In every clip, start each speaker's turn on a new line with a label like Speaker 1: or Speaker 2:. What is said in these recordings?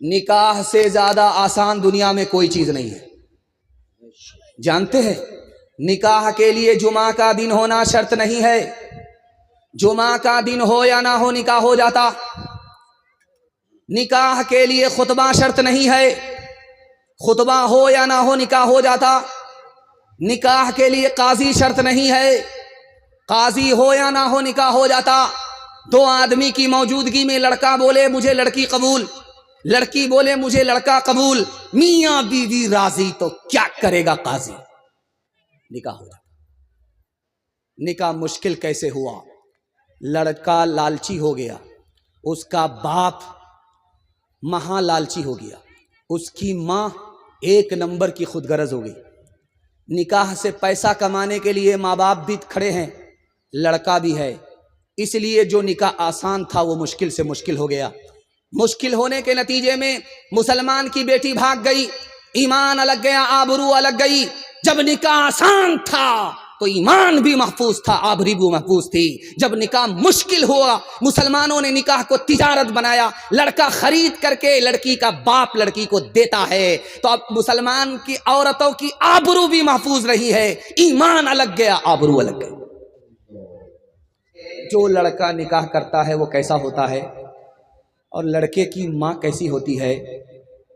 Speaker 1: निकाह से ज्यादा आसान दुनिया में कोई चीज नहीं है। जानते हैं, निकाह के लिए जुमा का दिन होना शर्त नहीं है। जुमा का दिन हो या ना हो निकाह हो जाता। निकाह के लिए खुतबा शर्त नहीं है। खुतबा हो या ना हो निकाह हो जाता। निकाह के लिए काजी शर्त नहीं है। काजी हो या ना हो निकाह हो जाता। दो आदमी की मौजूदगी में लड़का बोले मुझे लड़की कबूल, लड़की बोले मुझे लड़का कबूल, मियां बीवी राजी, तो क्या करेगा काजी? निकाह हो जाता। निकाह मुश्किल कैसे हुआ? लड़का लालची हो गया, उसका बाप महा लालची हो गया, उसकी मां एक नंबर की खुदगरज हो गई। निकाह से पैसा कमाने के लिए माँ बाप भी खड़े हैं, लड़का भी है, इसलिए जो निकाह आसान था वो मुश्किल से मुश्किल हो गया। मुश्किल होने के नतीजे में मुसलमान की बेटी भाग गई, ईमान अलग गया, आबरू अलग गई। जब निकाह आसान था तो ईमान भी महफूज था, आबरू भी महफूज थी। जब निकाह मुश्किल हुआ, मुसलमानों ने निकाह को तिजारत बनाया। लड़का खरीद करके लड़की का बाप लड़की को देता है, तो अब मुसलमान की औरतों की आबरू भी महफूज नहीं है, ईमान अलग गया, आबरू अलग गई। जो लड़का निकाह करता है वो कैसा होता है और लड़के की माँ कैसी होती है,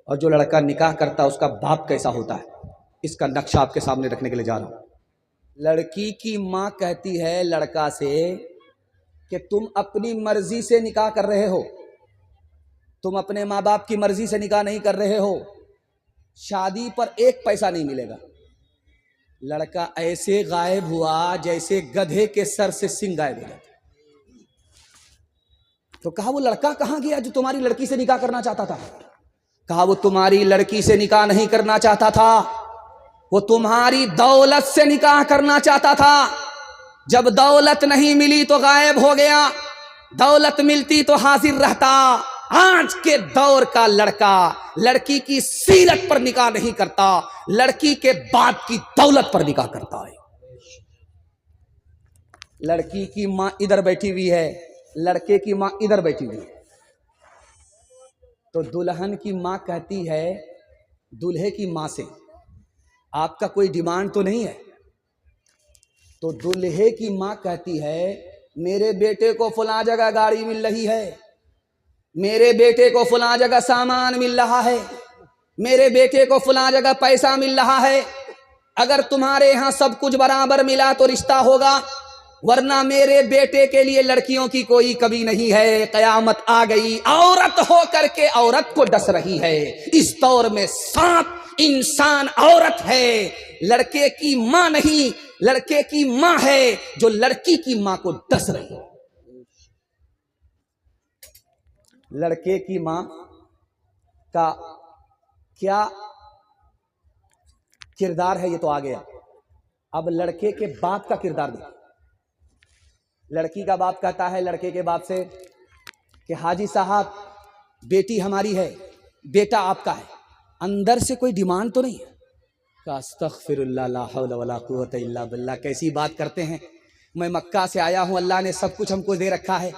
Speaker 1: और जो लड़का निकाह करता है उसका बाप कैसा होता है, इसका नक्शा आपके सामने रखने के लिए जा रहा हूं। लड़की की माँ कहती है लड़का से कि तुम अपनी मर्जी से निकाह कर रहे हो, तुम अपने माँ बाप की मर्जी से निकाह नहीं कर रहे हो, शादी पर एक पैसा नहीं मिलेगा। लड़का ऐसे गायब हुआ जैसे गधे के सर से सिंग गायब हो जाता। तो कहा वो लड़का कहां गया जो तुम्हारी लड़की से निकाह करना चाहता था? कहा वो तुम्हारी लड़की से निकाह नहीं करना चाहता था, वो तुम्हारी दौलत से निकाह करना चाहता था। जब दौलत नहीं मिली तो गायब हो गया, दौलत मिलती तो हाजिर रहता। आज के दौर का लड़का लड़की की सीरत पर निकाह नहीं करता, लड़की के बाप की दौलत पर निकाह करता है। लड़की की मां इधर बैठी हुई है, लड़के की मां इधर बैठी हुई है, तो दुल्हन की मां कहती है दूल्हे की मां से आपका कोई डिमांड तो नहीं है? तो दूल्हे की मां कहती है मेरे बेटे को फलां जगह गाड़ी मिल रही है, मेरे बेटे को फलां जगह सामान मिल रहा है, मेरे बेटे को फलां जगह पैसा मिल रहा है। अगर तुम्हारे यहां सब कुछ बराबर मिला तो रिश्ता होगा, वरना मेरे बेटे के लिए लड़कियों की कोई कमी नहीं है। कयामत आ गई, औरत हो करके औरत को डस रही है। इस दौर में सांप इंसान औरत है, लड़के की मां नहीं, लड़के की मां है जो लड़की की मां को डस रही है। लड़के की मां का क्या किरदार है ये तो आ गया। अब लड़के के बाप का किरदार देखिए। लड़की का बाप कहता है लड़के के बाप से कि हाजी साहब बेटी हमारी है, बेटा आपका है, अंदर से कोई डिमांड तो नहीं है? अस्तगफिरुल्लाह ला हौला वला कुव्वता इल्ला बिल्लाह। कैसी बात करते हैं, मैं मक्का से आया हूं, अल्लाह ने सब कुछ हमको दे रखा है,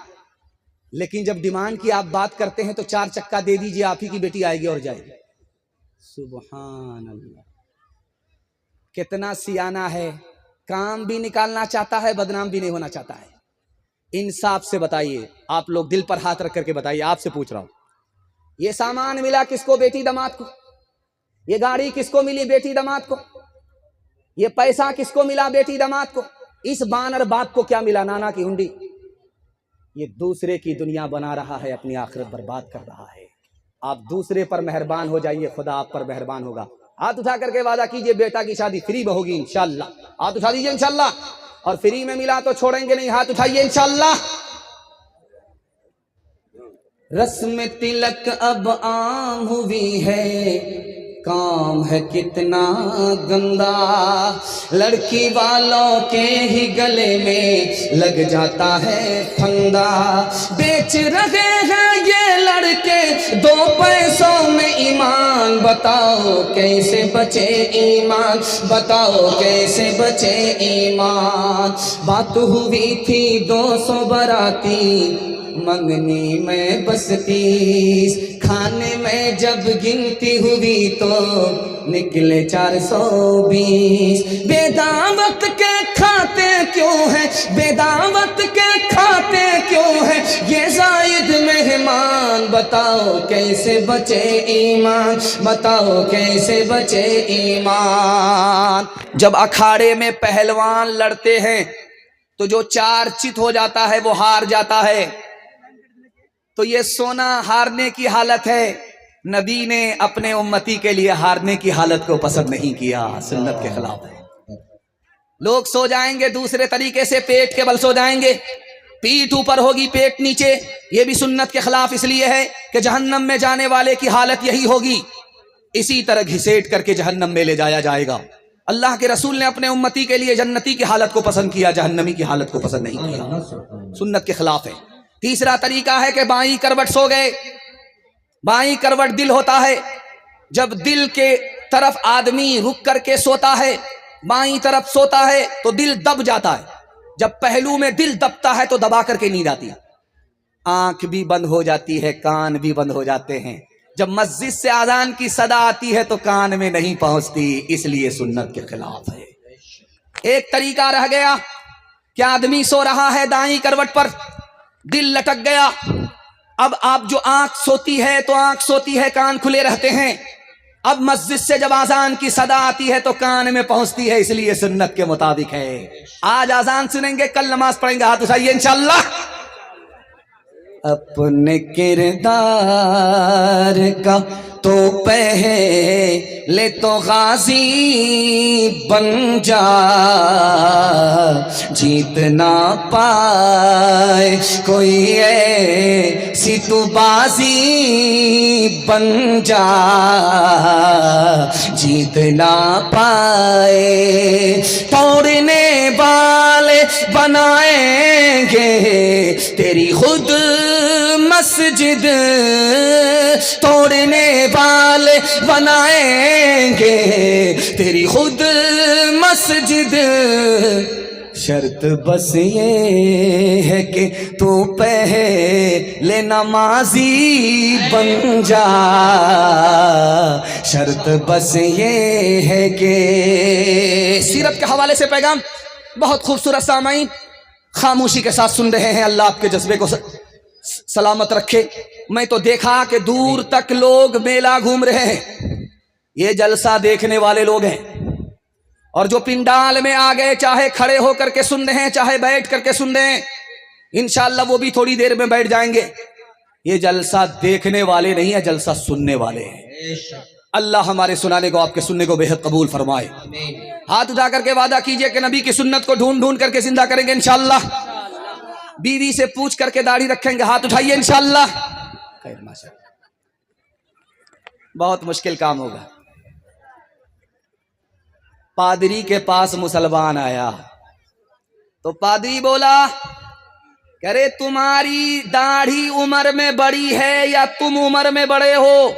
Speaker 1: लेकिन जब डिमांड की आप बात करते हैं तो 4 चक्का दे दीजिए, आप ही की बेटी आएगी और जाएगी। सुभान अल्लाह, कितना सियाना है, काम भी निकालना चाहता है, बदनाम भी नहीं होना चाहता है। इंसाफ से बताइए, आप लोग दिल पर हाथ रख करके बताइए, आपसे पूछ रहा हूं, ये सामान मिला किसको? बेटी दामाद को। ये गाड़ी किसको मिली? बेटी दामाद को। ये पैसा किसको मिला? बेटी दामाद को। इस बानर बाप को क्या मिला? नाना की हुंडी। ये दूसरे की दुनिया बना रहा है, अपनी आखिरत बर्बाद कर रहा है। आप दूसरे पर मेहरबान हो जाइए, खुदा आप पर मेहरबान होगा। हाथ उठा करके वादा कीजिए बेटा की शादी फ्री में होगी इंशाल्लाह। हाथ उठा दीजिए इंशाल्लाह, और फ्री में मिला तो छोड़ेंगे नहीं, हाथ उठाइए इंशाल्लाह। रस्म तिलक अब आम हुई है, काम है कितना गंदा, लड़की वालों के ही गले में लग जाता है फंदा। बेच रहे हैं ये लड़के 2 पैसों में ईमान, बताओ कैसे बचे ईमान, बताओ कैसे बचे ईमान। बात हुई थी 200 बराती, मंगनी में बस 30, खाने में जब गिनती हुई तो निकले 420। बेदावत के खाते क्यों है, बेदावत के खाते क्यों है ये जायद मेहमान, बताओ कैसे बचे ईमान, बताओ कैसे बचे ईमान। जब अखाड़े में पहलवान लड़ते हैं तो जो चार्चित हो जाता है वो हार जाता है, तो ये सोना हारने की हालत है। नबी ने अपने उम्मती के लिए हारने की हालत को पसंद नहीं किया, सुन्नत के खिलाफ है। लोग सो जाएंगे दूसरे तरीके से, पेट के बल सो जाएंगे, पीठ ऊपर होगी पेट नीचे, ये भी सुन्नत के खिलाफ इसलिए है कि जहन्नम में जाने वाले की हालत यही होगी, इसी तरह घिसेट करके जहन्नम में ले जाया जाएगा। अल्लाह के रसूल ने अपने उम्मती के लिए जन्नती की हालत को पसंद किया, जहन्नमी की हालत को पसंद नहीं किया, सुन्नत के खिलाफ है। तीसरा तरीका है कि बाईं करवट सो गए। बाईं करवट दिल होता है, जब दिल के तरफ आदमी रुक करके सोता है, बाईं तरफ सोता है तो दिल दब जाता है। जब पहलू में दिल दबता है तो दबा करके नींद आती है, आंख भी बंद हो जाती है, कान भी बंद हो जाते हैं। जब मस्जिद से आजान की सदा आती है तो कान में नहीं पहुंचती, इसलिए सुन्नत के खिलाफ है। एक तरीका रह गया कि आदमी सो रहा है दाईं करवट पर, दिल लटक गया। अब आप जो आंख सोती है तो आंख सोती है, कान खुले रहते हैं। अब मस्जिद से जब आजान की सदा आती है तो कान में पहुंचती है, इसलिए सुन्नत के मुताबिक है। आज आजान सुनेंगे, कल नमाज पढ़ेंगे, हाथ उठाइए इंशाअल्लाह। अपने किरदार का तो पहले तो गाजी बन जा, जीत ना पाए कोई ऐसी तू बाजी बन जा, जीत ना पाए। तोड़ने वाले बनाएंगे तेरी खुद मस्जिद, तोड़ने वाले बनाएंगे तेरी खुद मस्जिद। शर्त बस ये है कि तू पहले नमाजी बन जा, शर्त बस ये है कि। सीरत के हवाले से पैगाम बहुत खूबसूरत सामाईन खामोशी के साथ सुन रहे हैं। अल्लाह आपके जज्बे को सलामत रखे। मैं तो देखा कि दूर तक लोग मेला घूम रहे हैं, ये जलसा देखने वाले लोग हैं। और जो पिंडाल में आ गए, चाहे खड़े होकर के सुन रहे हैं चाहे बैठ करके सुन रहे हैं, इंशाअल्लाह वो भी थोड़ी देर में बैठ जाएंगे। ये जलसा देखने वाले नहीं है, जलसा सुनने वाले हैं। अल्लाह हमारे सुनाने को आपके सुनने को बेहद कबूल फरमाए। हाथ उठा करके वादा कीजिए कि नबी की सुन्नत को ढूंढ ढूंढ करके जिंदा करेंगे इंशाअल्लाह। बीवी से पूछ करके दाढ़ी रखेंगे, हाथ उठाइए इंशाअल्लाह। बहुत मुश्किल काम होगा। पादरी के पास मुसलमान आया तो पादरी बोला, करे तुम्हारी दाढ़ी उम्र में बड़ी है या तुम उम्र में बड़े हो?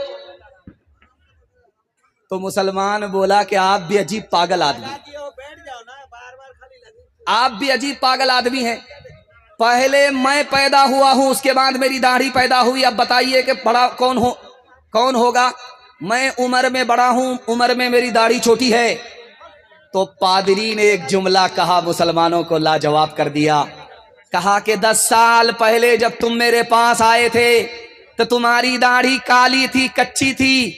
Speaker 1: तो मुसलमान बोला कि आप भी अजीब पागल आदमी, आप भी अजीब पागल आदमी हैं। पहले मैं पैदा हुआ हूं, उसके बाद मेरी दाढ़ी पैदा हुई, अब बताइए कि बड़ा कौन होगा? मैं उम्र में बड़ा हूं, उम्र में मेरी दाढ़ी छोटी है। तो पादरी ने एक जुमला कहा, मुसलमानों को लाजवाब कर दिया। कहा कि 10 साल पहले जब तुम मेरे पास आए थे तो तुम्हारी दाढ़ी काली थी, कच्ची थी।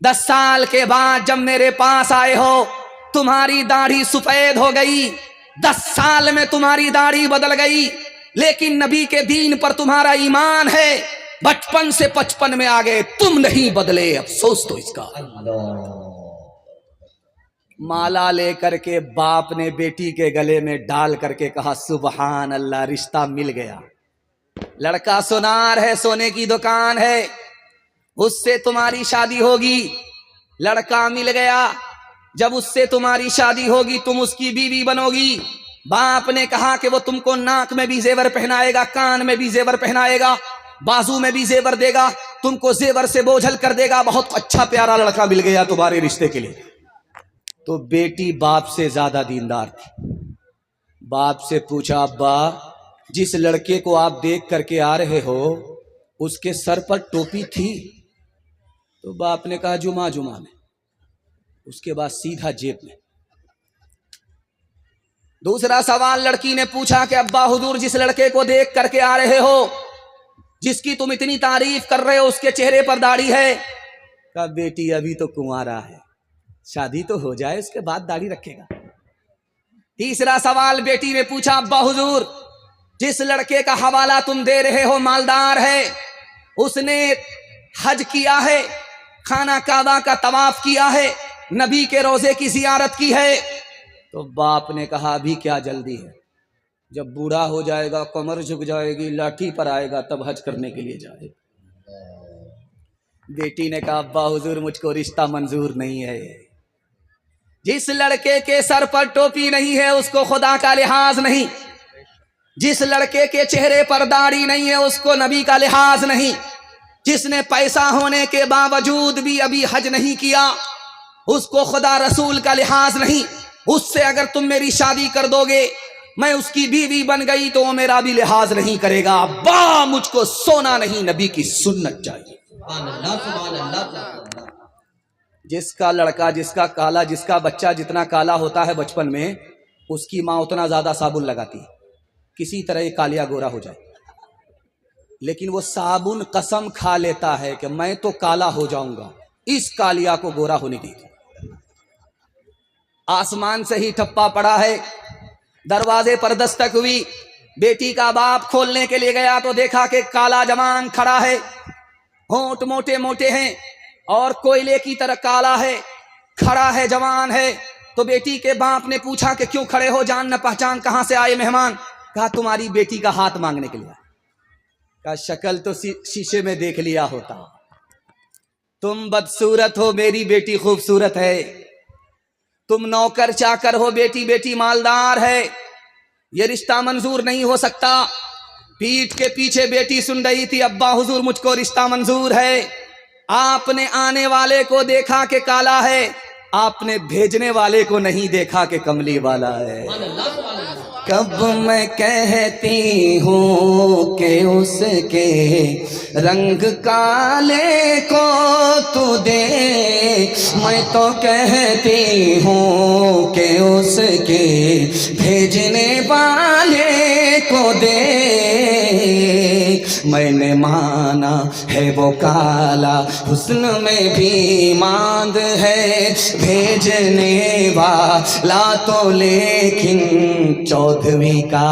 Speaker 1: 10 साल के बाद जब मेरे पास आए हो तुम्हारी दाढ़ी सफेद हो गई। 10 साल में तुम्हारी दाढ़ी बदल गई, लेकिन नबी के दीन पर तुम्हारा ईमान है। बचपन से 55 में आ गए, तुम नहीं बदले, अफसोस तो इसका। माला लेकर के बाप ने बेटी के गले में डाल करके कहा, सुबहान अल्लाह, रिश्ता मिल गया। लड़का सोनार है, सोने की दुकान है, उससे तुम्हारी शादी होगी। लड़का मिल गया, जब उससे तुम्हारी शादी होगी तुम उसकी बीवी बनोगी। बाप ने कहा कि वो तुमको नाक में भी जेवर पहनाएगा, कान में भी जेवर पहनाएगा, बाजू में भी जेवर देगा, तुमको जेवर से बोझल कर देगा। बहुत अच्छा प्यारा लड़का मिल गया तुम्हारे रिश्ते के लिए। तो बेटी बाप से ज्यादा दीनदार थी। बाप से पूछा, अब्बा जिस लड़के को आप देख करके आ रहे हो उसके सर पर टोपी थी? तो बाप ने कहा जुमा जुमा में। उसके बाद सीधा जेब में। दूसरा सवाल लड़की ने पूछा कि अब्बा हुजूर, जिस लड़के को देख करके आ रहे हो, जिसकी तुम इतनी तारीफ कर रहे हो, उसके चेहरे पर दाढ़ी है? कहा बेटी अभी तो कुंवारा है, शादी तो हो जाए उसके बाद दाढ़ी रखेगा। तीसरा सवाल बेटी ने पूछा, अब्बा हुजूर, जिस लड़के का हवाला तुम दे रहे हो मालदार है, उसने हज किया है, खाना काबा का तवाफ किया है, नबी के रोजे की जियारत की है? तो बाप ने कहा अभी क्या जल्दी है, जब बूढ़ा हो जाएगा, कमर झुक जाएगी, लाठी पर आएगा, तब हज करने के लिए जाएगा। बेटी ने कहा अब्बा हुजूर, मुझको रिश्ता मंजूर नहीं है। जिस लड़के के सर पर टोपी नहीं है उसको खुदा का लिहाज नहीं, जिस लड़के के चेहरे पर दाढ़ी नहीं है उसको नबी का लिहाज नहीं, जिसने पैसा होने के बावजूद भी अभी हज नहीं किया उसको खुदा रसूल का लिहाज नहीं। उससे अगर तुम मेरी शादी कर दोगे, मैं उसकी बीवी बन गई तो वो मेरा भी लिहाज नहीं करेगा। अब्बा मुझको सोना नहीं, नबी की सुन्नत चाहिए। जिसका लड़का, जिसका काला, जिसका बच्चा जितना काला होता है बचपन में, उसकी माँ उतना ज्यादा साबुन लगाती है किसी तरह ये कालिया गोरा हो जाए, लेकिन वो साबुन कसम खा लेता है कि मैं तो काला हो जाऊंगा, इस कालिया को गोरा होने दीजिए। आसमान से ही ठप्पा पड़ा है, दरवाजे पर दस्तक हुई, बेटी का बाप खोलने के लिए गया तो देखा कि काला जवान खड़ा है, होंठ मोटे मोटे हैं और कोयले की तरह काला है, खड़ा है, जवान है। तो बेटी के बाप ने पूछा कि क्यों खड़े हो, जान न पहचान, कहां से आए मेहमान? कहा तुम्हारी बेटी का हाथ मांगने के लिए। कहा शक्ल तो शीशे में देख लिया होता, तुम बदसूरत हो, मेरी बेटी खूबसूरत है। तुम नौकर चाकर हो, बेटी मालदार है, ये रिश्ता मंजूर नहीं हो सकता। पीठ के पीछे बेटी सुन रही थी, अब्बा हुजूर मुझको रिश्ता मंजूर है। आपने आने वाले को देखा कि काला है, आपने भेजने वाले को नहीं देखा कि कमली वाला है। कब मैं कहती हूँ कि उसके रंग काले को तू दे, मैं तो कहती हूँ कि उसके भेजने वाले को दे। मैंने माना है वो काला, हुस्न में भी मांद है, भेजने वाला तो लेकिन चौदहवीं का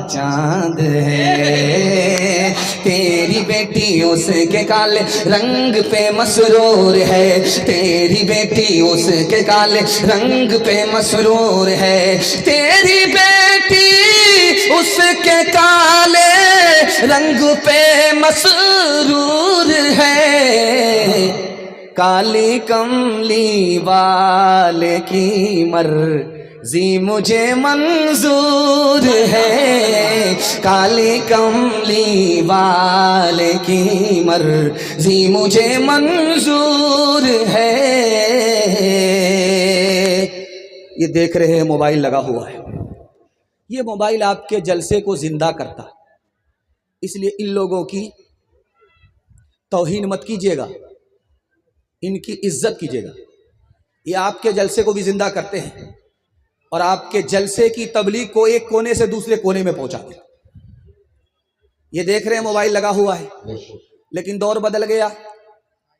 Speaker 1: चांद है। तेरी बेटी उसके काले रंग पे मसरूर है, तेरी बेटी उसके काले रंग पे मसरूर है, तेरी बेटी उसके काले रंग पे मसरूर है। काली कमली वाले की मर्जी मुझे मंजूर है, काली कमली वाले की मर्जी मुझे मंजूर है। ये देख रहे हैं मोबाइल लगा हुआ है, ये मोबाइल आपके जलसे को जिंदा करता है, इसलिए इन लोगों की तौहीन मत कीजिएगा, इनकी इज्जत कीजिएगा। ये आपके जलसे को भी जिंदा करते हैं और आपके जलसे की तबलीग को एक कोने से दूसरे कोने में पहुंचाते हैं। ये देख रहे हैं मोबाइल लगा हुआ है, लेकिन दौर बदल गया।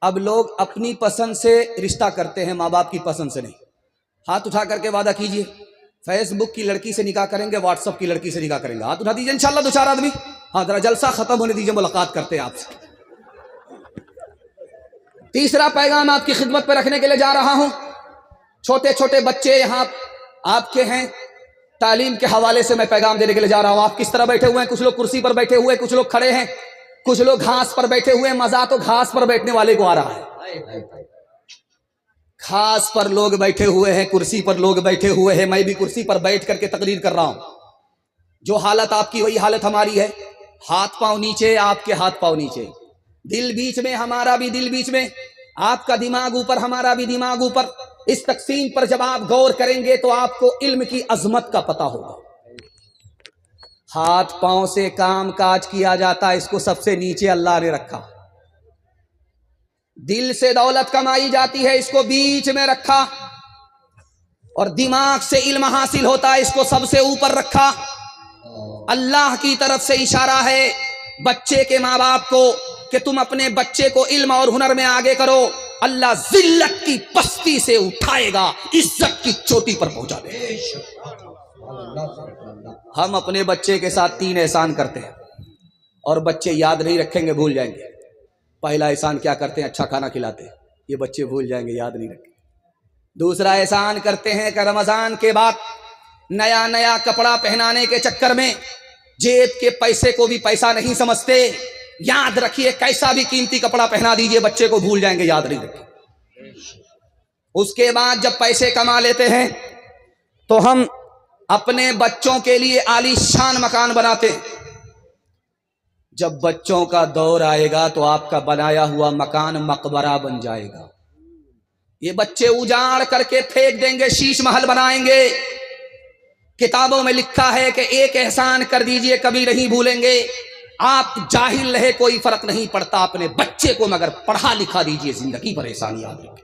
Speaker 1: अब लोग अपनी पसंद से रिश्ता करते हैं, माँ बाप की पसंद से नहीं। हाथ उठा करके वादा कीजिए, फेसबुक की लड़की से निकाह करेंगे, व्हाट्सएप की लड़की से निकाह करेंगे। हाथ उठा दीजिए, इंशाल्लाह दो चार आदमी। हाँ, जरा जलसा खत्म होने दीजिए, मुलाकात करते हैं आपसे। तीसरा पैगाम आपकी खिदमत पर रखने के लिए जा रहा हूं। छोटे छोटे बच्चे यहाँ आपके हैं, तालीम के हवाले से मैं पैगाम देने के लिए जा रहा हूं। आप किस तरह बैठे हुए हैं? कुछ लोग कुर्सी पर बैठे हुए, कुछ लोग खड़े हैं, कुछ लोग घास पर बैठे हुए। मजा तो घास पर बैठने वाले को आ रहा है। घास पर लोग बैठे हुए हैं, कुर्सी पर लोग बैठे हुए हैं। मैं भी कुर्सी पर बैठ करके तकरीर कर रहा हूं। जो हालत आपकी वही हालत हमारी है। हाथ पांव नीचे, आपके हाथ पांव नीचे, दिल बीच में, हमारा भी दिल बीच में, आपका दिमाग ऊपर, हमारा भी दिमाग ऊपर। इस तकसीम पर जब आप गौर करेंगे तो आपको इल्म की अजमत का पता होगा। हाथ पांव से काम काज किया जाता, इसको सबसे नीचे अल्लाह ने रखा। दिल से दौलत कमाई जाती है, इसको बीच में रखा। और दिमाग से इल्म हासिल होता है, इसको सबसे ऊपर रखा। अल्लाह की तरफ से इशारा है बच्चे के माँ बाप को कि तुम अपने बच्चे को इल्म और हुनर में आगे करो। अल्लाह जिल्लत की पस्ती से उठाएगा, इज्जत की चोटी पर पहुंचा देगा। हम अपने बच्चे के साथ 3 एहसान करते हैं और बच्चे याद नहीं रखेंगे, भूल जाएंगे। पहला एहसान क्या करते हैं? अच्छा खाना खिलाते हैं, ये बच्चे भूल जाएंगे, याद नहीं रखेंगे। दूसरा एहसान करते हैं कि रमजान के बाद नया नया कपड़ा पहनाने के चक्कर में जेब के पैसे को भी पैसा नहीं समझते। याद रखिए, कैसा भी कीमती कपड़ा पहना दीजिए, बच्चे को भूल जाएंगे, याद नहीं रखेंगे। उसके बाद जब पैसे कमा लेते हैं तो हम अपने बच्चों के लिए आलीशान मकान बनाते हैं। जब बच्चों का दौर आएगा तो आपका बनाया हुआ मकान मकबरा बन जाएगा। ये बच्चे उजाड़ करके फेंक देंगे, शीश महल बनाएंगे। किताबों में लिखा है कि एक एहसान कर दीजिए, कभी नहीं भूलेंगे। आप जाहिल रहे कोई फर्क नहीं पड़ता, अपने बच्चे को मगर पढ़ा लिखा दीजिए, जिंदगी पर एहसान याद रखें।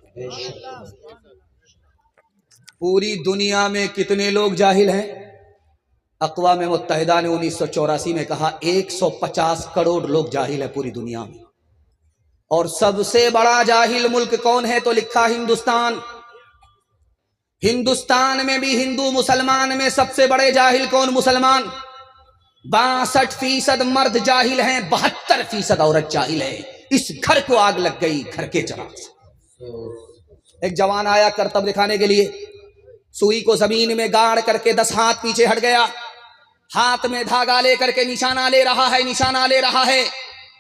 Speaker 1: पूरी दुनिया में कितने लोग जाहिल हैं? अक़वाम मुत्तहिदा ने 1984 में कहा 150 करोड़ लोग जाहिल है पूरी दुनिया में। और सबसे बड़ा जाहिल मुल्क कौन है? तो लिखा हिंदुस्तान। हिंदुस्तान में भी हिंदू मुसलमान में सबसे बड़े जाहिल कौन? मुसलमान। 62% मर्द जाहिल हैं, 72% औरत जाहिल है। इस घर को आग लग गई घर के चिराग से। एक जवान आया करतब दिखाने के लिए, सुई को जमीन में गाड़ करके 10 हाथ पीछे हट गया, हाथ में धागा लेकर के निशाना ले रहा है, निशाना ले रहा है।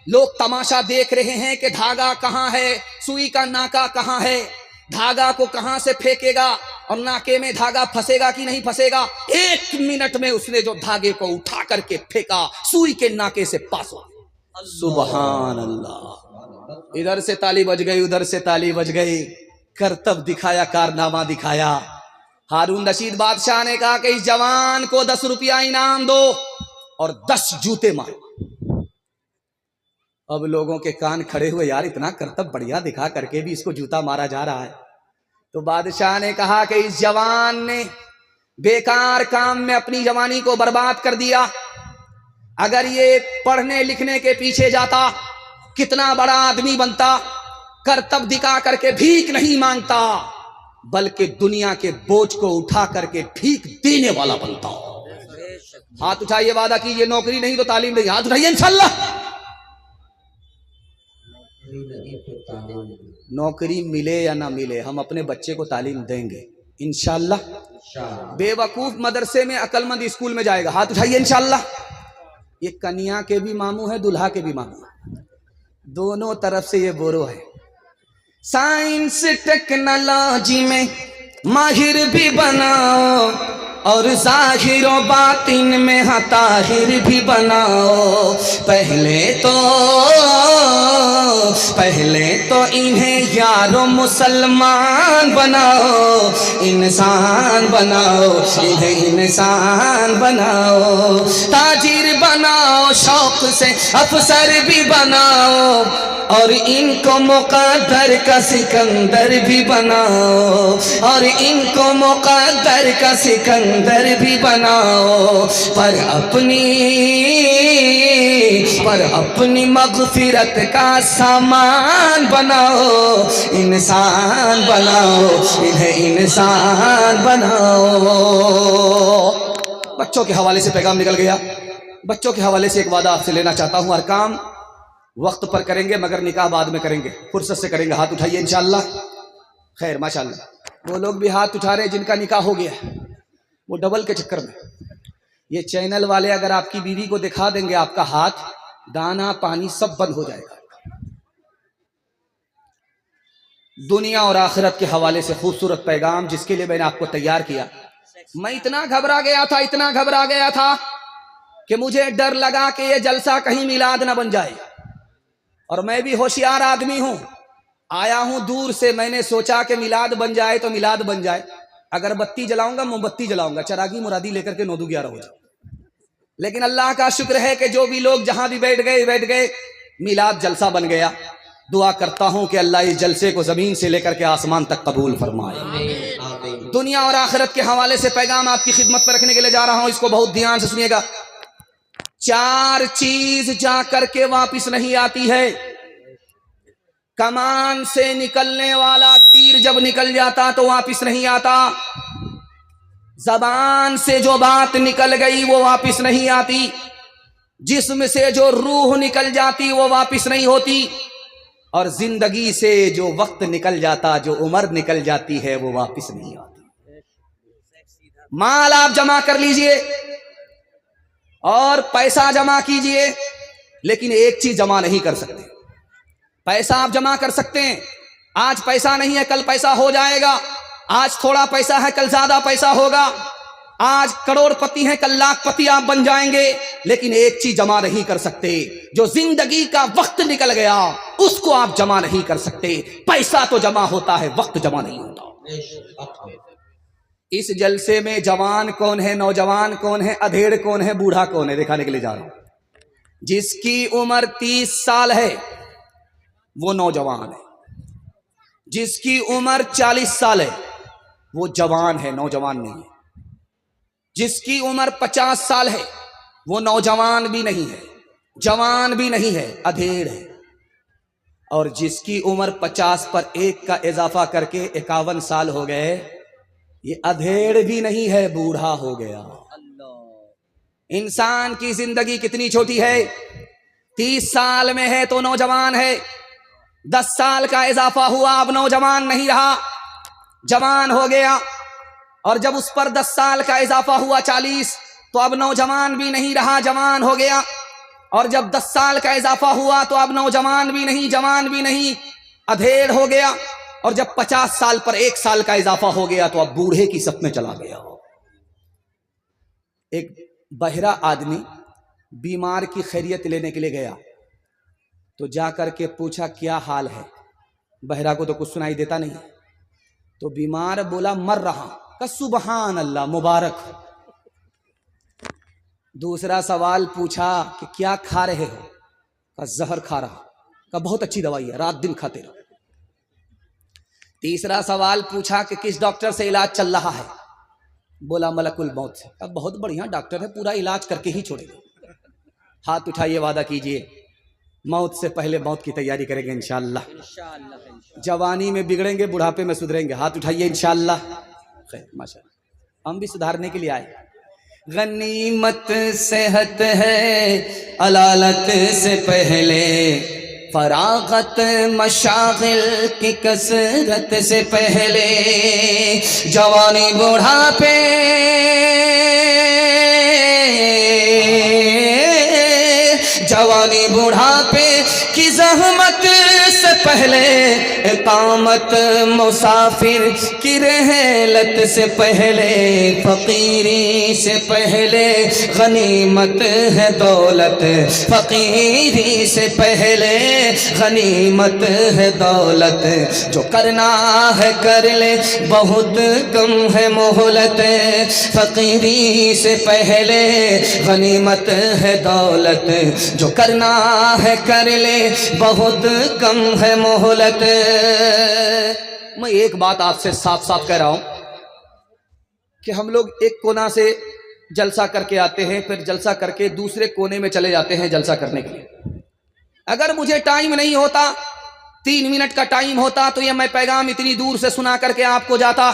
Speaker 1: लोग तमाशा देख रहे हैं कि धागा कहां है, सुई का नाका कहां है, धागा को कहां से फेंकेगा और नाके में धागा फंसेगा कि नहीं फंसेगा। 1 मिनट में उसने जो धागे को उठा करके फेंका, सुई के नाके से पास हुआ। सुबहान अल्लाह। इधर से ताली बज गई, उधर से ताली बज गई। करतब दिखाया, कारनामा दिखाया। हारून रशीद बादशाह ने कहा कि इस जवान को 10 रुपया इनाम दो और 10 जूते मारो। अब लोगों के कान खड़े हुए, यार इतना करतब बढ़िया दिखा करके भी इसको जूता मारा जा रहा है। तो बादशाह ने कहा कि इस जवान ने बेकार काम में अपनी जवानी को बर्बाद कर दिया। अगर ये पढ़ने लिखने के पीछे जाता, कितना बड़ा आदमी बनता। करतब दिखा करके भीख नहीं मांगता, बल्कि दुनिया के बोझ को उठा करके भीख देने वाला बनता। हाथ उठाइए, वादा कीजिए, नौकरी नहीं तो तालीम नहीं। हाथ उठाइए, इंशाल्लाह। नौकरी मिले या ना मिले, हम अपने बच्चे को तालीम देंगे इंशाल्लाह। बेवकूफ मदरसे में, अकलमंद स्कूल में जाएगा। हाथ उठाइए, इंशाल्लाह। ये कन्या के भी मामू है, दुल्हा के भी मामू है, दोनों तरफ से ये बोरो है। साइंस टेक्नोलॉजी में माहिर भी बनाओ और जाहिर व बातिन में हताहिर भी बनाओ। पहले तो इन्हें यारो मुसलमान बनाओ, इंसान बनाओ, इन्हें इंसान बनाओ। ताजिर बनाओ, शौक से अफसर भी बनाओ और इनको मुक़द्दर का सिकंदर भी बनाओ, और इनको मुक़द्दर का सिकंदर भी बनाओ। पर अपनी मग़फ़िरत का सामान बनाओ, इंसान बनाओ, इन्हें इंसान बनाओ। बच्चों के हवाले से पैगाम निकल गया। बच्चों के हवाले से एक वादा आपसे लेना चाहता हूँ, हर काम वक्त पर करेंगे मगर निकाह बाद में करेंगे, फुर्सत से करेंगे। हाथ उठाइए, इंशाल्लाह। खैर, माशाल्लाह। वो लोग भी हाथ उठा रहे जिनका निकाह हो गया, वो डबल के चक्कर में। ये चैनल वाले अगर आपकी बीवी को दिखा देंगे, आपका हाथ, दाना पानी सब बंद हो जाएगा। दुनिया और आखिरत के हवाले से खूबसूरत पैगाम जिसके लिए मैंने आपको तैयार किया। मैं इतना घबरा गया था कि मुझे डर लगा कि ये जलसा कहीं मिलाद ना बन जाए। और मैं भी होशियार आदमी हूं, आया हूं दूर से। मैंने सोचा कि मिलाद बन जाए तो मिलाद बन जाए। अगरबत्ती जलाऊंगा, मोमबत्ती जलाऊंगा, चरागी मुरादी लेकर के 9-11 हो जाए। लेकिन अल्लाह का शुक्र है कि जो भी लोग जहां भी बैठ गए, मिलाद जलसा बन गया। दुआ करता हूं कि अल्लाह इस जलसे को जमीन से लेकर के आसमान तक कबूल फरमाए। दुनिया और आखिरत के हवाले से पैगाम आपकी खिदमत पर रखने के लिए जा रहा हूं, इसको बहुत ध्यान से सुनिएगा। 4 चीज जा करके वापिस नहीं आती है। कमान से निकलने वाला तीर जब निकल जाता तो वापिस नहीं आता। जबान से जो बात निकल गई वो वापिस नहीं आती। जिस्म से जो रूह निकल जाती वो वापिस नहीं होती। और जिंदगी से जो वक्त निकल जाता, जो उम्र निकल जाती है, वो वापिस नहीं आती। माल आप जमा कर लीजिए और पैसा जमा कीजिए, लेकिन एक चीज जमा नहीं कर सकते। पैसा आप जमा कर सकते हैं, आज पैसा नहीं है कल पैसा हो जाएगा। आज थोड़ा पैसा है कल ज्यादा पैसा होगा। आज करोड़पति हैं कल लाखपति आप बन जाएंगे। लेकिन एक चीज जमा नहीं कर सकते, जो जिंदगी का वक्त निकल गया उसको आप जमा नहीं कर सकते। पैसा तो जमा होता है, वक्त जमा नहीं होता। इस जलसे में जवान कौन है, नौजवान कौन है, अधेड़ कौन है, बूढ़ा कौन है, दिखाने के लिए जा रहा हूं। जिसकी उम्र 30 साल है वो नौजवान है। जिसकी उम्र 40 साल है वो जवान है, नौजवान नहीं है। जिसकी उम्र 50 साल है वो नौजवान भी नहीं है, जवान भी नहीं है, अधेड़ है। और जिसकी उम्र 50 पर 1 का इजाफा करके 51 साल हो गए, ये अधेड़ भी नहीं है, बूढ़ा हो गया। इंसान की जिंदगी कितनी छोटी है। 30 साल में है तो नौजवान है, 10 साल का इजाफा हुआ, अब नौजवान नहीं रहा, जवान हो गया। और जब उस पर 10 साल का इजाफा हुआ 40, तो अब नौजवान भी नहीं रहा, जवान हो गया। और जब 10 साल का इजाफा हुआ तो अब नौजवान भी नहीं, जवान भी नहीं, अधेड़ हो गया। और जब 50 साल पर 1 साल का इजाफा हो गया तो अब बूढ़े की सप में चला गया। एक बहरा आदमी बीमार की खैरियत लेने के लिए गया, तो जाकर के पूछा क्या हाल है। बहरा को तो कुछ सुनाई देता नहीं, तो बीमार बोला मर रहा। का सुबहान अल्लाह, मुबारक। दूसरा सवाल पूछा कि क्या खा रहे हो। का जहर खा रहा। का बहुत अच्छी दवाई है, रात दिन खाते रहो। तीसरा सवाल पूछा कि किस डॉक्टर से इलाज चल रहा है। बोला मलकुल मौत से। अब बहुत बढ़िया डॉक्टर है, पूरा इलाज करके ही छोड़ेगा। हाथ उठाइए, वादा कीजिए मौत से पहले मौत की तैयारी करेंगे इंशाअल्लाह। जवानी में बिगड़ेंगे, बुढ़ापे में सुधरेंगे। हाथ उठाइए इंशाअल्लाह। खैर, माशाअल्लाह, हम भी सुधारने के लिए आए। गनीमत सेहत है अलालत से पहले, फरागत मशागिल की कसरत से पहले, जवानी बुढ़ापे जवानी बुढ़ापे की जहमत से पहले, इकामत मुसाफिर की रहलत से पहले, फकीरी से पहले गनीमत है दौलत, फकीरी से पहले गनीमत है दौलत। जो करना है कर ले, बहुत कम है मोहलत, फकीरी से पहले गनीमत है दौलत। जो करना है कर ले, बहुत कम है मोहलत। मैं एक बात आपसे साफ साफ कह रहा हूं कि हम लोग एक कोना से जलसा करके आते हैं, फिर जलसा करके दूसरे कोने में चले जाते हैं जलसा करने के लिए। अगर मुझे टाइम नहीं होता, 3 मिनट का टाइम होता, तो ये मैं पैगाम इतनी दूर से सुना करके आपको जाता।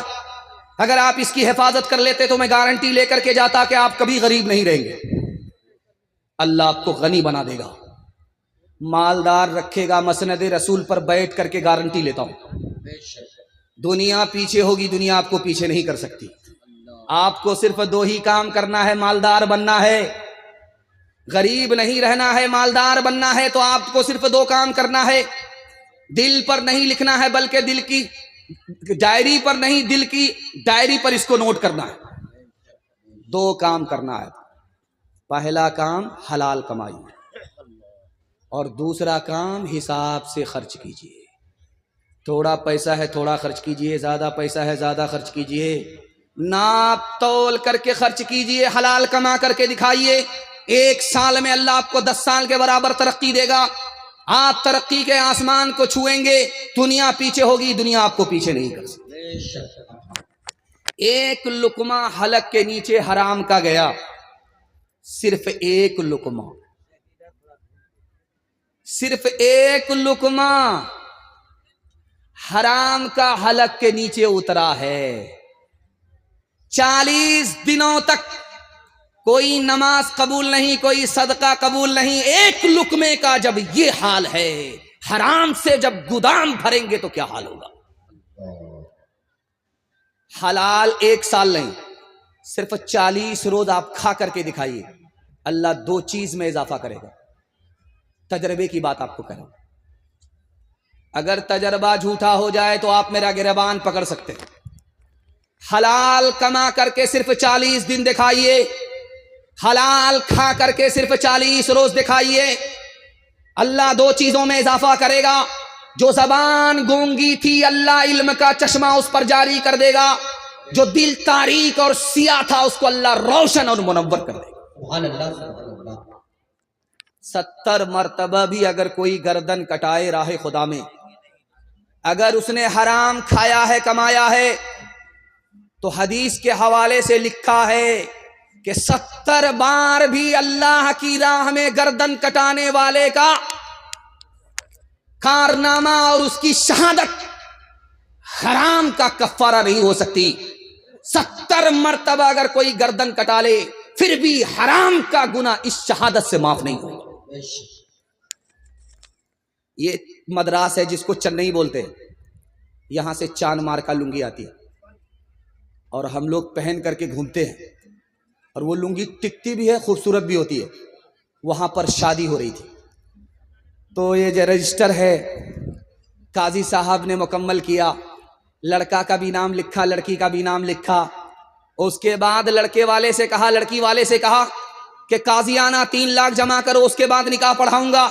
Speaker 1: अगर आप इसकी हिफाजत कर लेते तो मैं गारंटी लेकर के जाता कि आप कभी गरीब नहीं रहेंगे। अल्लाह आपको गनी बना देगा, मालदार रखेगा। मसनद रसूल पर बैठ करके गारंटी लेता हूं। दुनिया पीछे होगी, दुनिया आपको पीछे नहीं कर सकती। आपको सिर्फ 2 ही काम करना है, मालदार बनना है। गरीब नहीं रहना है, मालदार बनना है। तो आपको सिर्फ 2 काम करना है। दिल पर नहीं लिखना है, बल्कि दिल की डायरी पर नहीं, दिल की डायरी पर इसको नोट करना है। 2 काम करना है। पहला काम हलाल कमाई, और दूसरा काम हिसाब से खर्च कीजिए। थोड़ा पैसा है थोड़ा खर्च कीजिए, ज्यादा पैसा है ज्यादा खर्च कीजिए। नाप तोल करके खर्च कीजिए, हलाल कमा करके दिखाइए। 1 साल में अल्लाह आपको 10 साल के बराबर तरक्की देगा। आप तरक्की के आसमान को छुएंगे, दुनिया पीछे होगी, दुनिया आपको पीछे नहीं कर सकती। एक लुकमा हलक के नीचे हराम का गया, सिर्फ एक लुकमा, सिर्फ एक लुकमा हराम का हलक के नीचे उतरा है। 40 दिनों तक कोई नमाज कबूल नहीं, कोई सदका कबूल नहीं। एक लुकमे का जब ये हाल है, हराम से जब गोदाम भरेंगे तो क्या हाल होगा। हलाल 1 साल नहीं, सिर्फ 40 रोज आप खा करके दिखाइए, अल्लाह 2 चीज में इजाफा करेगा। तजर्बे की बात आपको करें, अगर तजर्बा झूठा हो जाए तो आप मेरा गिरबान पकड़ सकते हैं। हलाल कमा करके सिर्फ 40 दिन दिखाइए, हलाल खा करके सिर्फ 40 रोज दिखाइए, अल्लाह 2 चीजों में इजाफा करेगा। जो जबान गूंगी थी, अल्लाह इल्म का चश्मा उस पर जारी कर देगा। जो दिल तारीक और सिया था, उसको अल्लाह रोशन और मुनव्वर कर देगा। 70 मरतबा भी अगर कोई गर्दन कटाए राह खुदा में, अगर उसने हराम खाया है, कमाया है, तो हदीस के हवाले से लिखा है कि 70 बार भी अल्लाह की राह में गर्दन कटाने वाले का कारनामा और उसकी शहादत हराम का कफ्फारा नहीं हो सकती। 70 मरतबा अगर कोई गर्दन कटा ले, फिर भी हराम का गुना इस शहादत से माफ नहीं होगा। ये मद्रास है जिसको चेन्नई बोलते हैं, यहां से चांद मार का लुंगी आती है और हम लोग पहन करके घूमते हैं, और वो लुंगी टिकती भी है, खूबसूरत भी होती है। वहां पर शादी हो रही थी, तो ये जो रजिस्टर है काजी साहब ने मुकम्मल किया, लड़का का भी नाम लिखा, लड़की का भी नाम लिखा। उसके बाद लड़के वाले से कहा, लड़की वाले से कहा कि काजियाना 3 लाख जमा करो, उसके बाद निकाह पढ़ाऊंगा।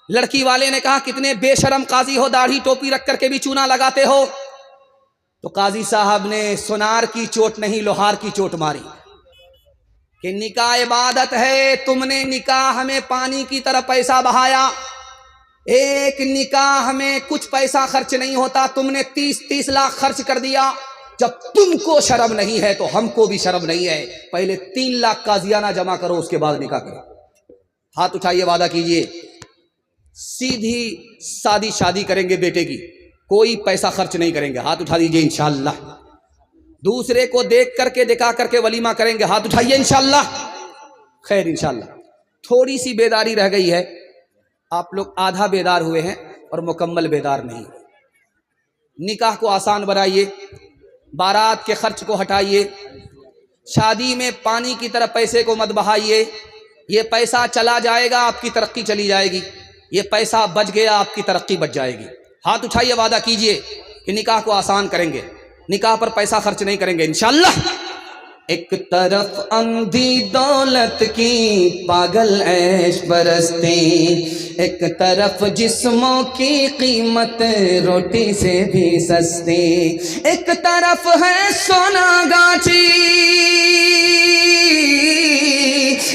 Speaker 1: लड़की वाले ने कहा, कितने बेशरम काजी हो, दाढ़ी टोपी रख करके भी चूना लगाते हो। तो काजी साहब ने सोनार की चोट नहीं, लोहार की चोट मारी कि निकाह इबादत है, तुमने निकाह में पानी की तरह पैसा बहाया। एक निकाह में कुछ पैसा खर्च नहीं होता, तुमने 30 लाख खर्च कर दिया। जब तुमको शर्म नहीं है तो हमको भी शर्म नहीं है। पहले 3 लाख काजियाना जमा करो, उसके बाद निकाह करो। हाथ उठाइए, वादा कीजिए, सीधी सादी शादी करेंगे बेटे की, कोई पैसा खर्च नहीं करेंगे। हाथ उठा दीजिए इंशाअल्लाह। दूसरे को देख करके, दिखा करके वलीमा करेंगे। हाथ उठाइए इंशाअल्लाह। खैर इंशाअल्लाह। थोड़ी सी बेदारी रह गई है, आप लोग आधा बेदार हुए हैं और मुकम्मल बेदार नहीं। निकाह को आसान बनाइए, बारात के खर्च को हटाइए, शादी में पानी की तरह पैसे को मत बहाइए। ये पैसा चला जाएगा, आपकी तरक्की चली जाएगी। ये पैसा बच गया, आपकी तरक्की बच जाएगी। हाथ उठाइए, वादा कीजिए कि निकाह को आसान करेंगे, निकाह पर पैसा खर्च नहीं करेंगे इंशाअल्लाह। एक तरफ अंधी दौलत की पागल ऐश परस्ती, एक तरफ जिस्मों की कीमत रोटी से भी सस्ती, एक तरफ है सोना गाछी,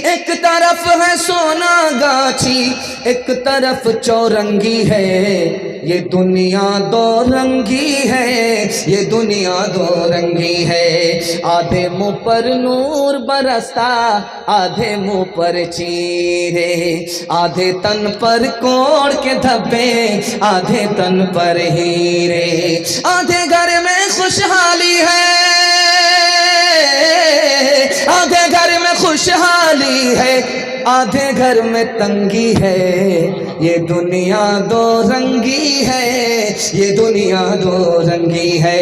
Speaker 1: एक तरफ है सोना गाछी, एक तरफ चौरंगी है। ये दुनिया 2 रंगी है, ये दुनिया 2 रंगी है। आधे मुंह पर नूर बरसता, आधे मुंह पर चीरे, आधे तन पर कोड़ के धब्बे, आधे तन पर हीरे। आधे घर में खुशहाली है, आधे घर में खुशहाली है, आधे घर में तंगी है। ये दुनिया 2 रंगी है, ये दुनिया 2 रंगी है।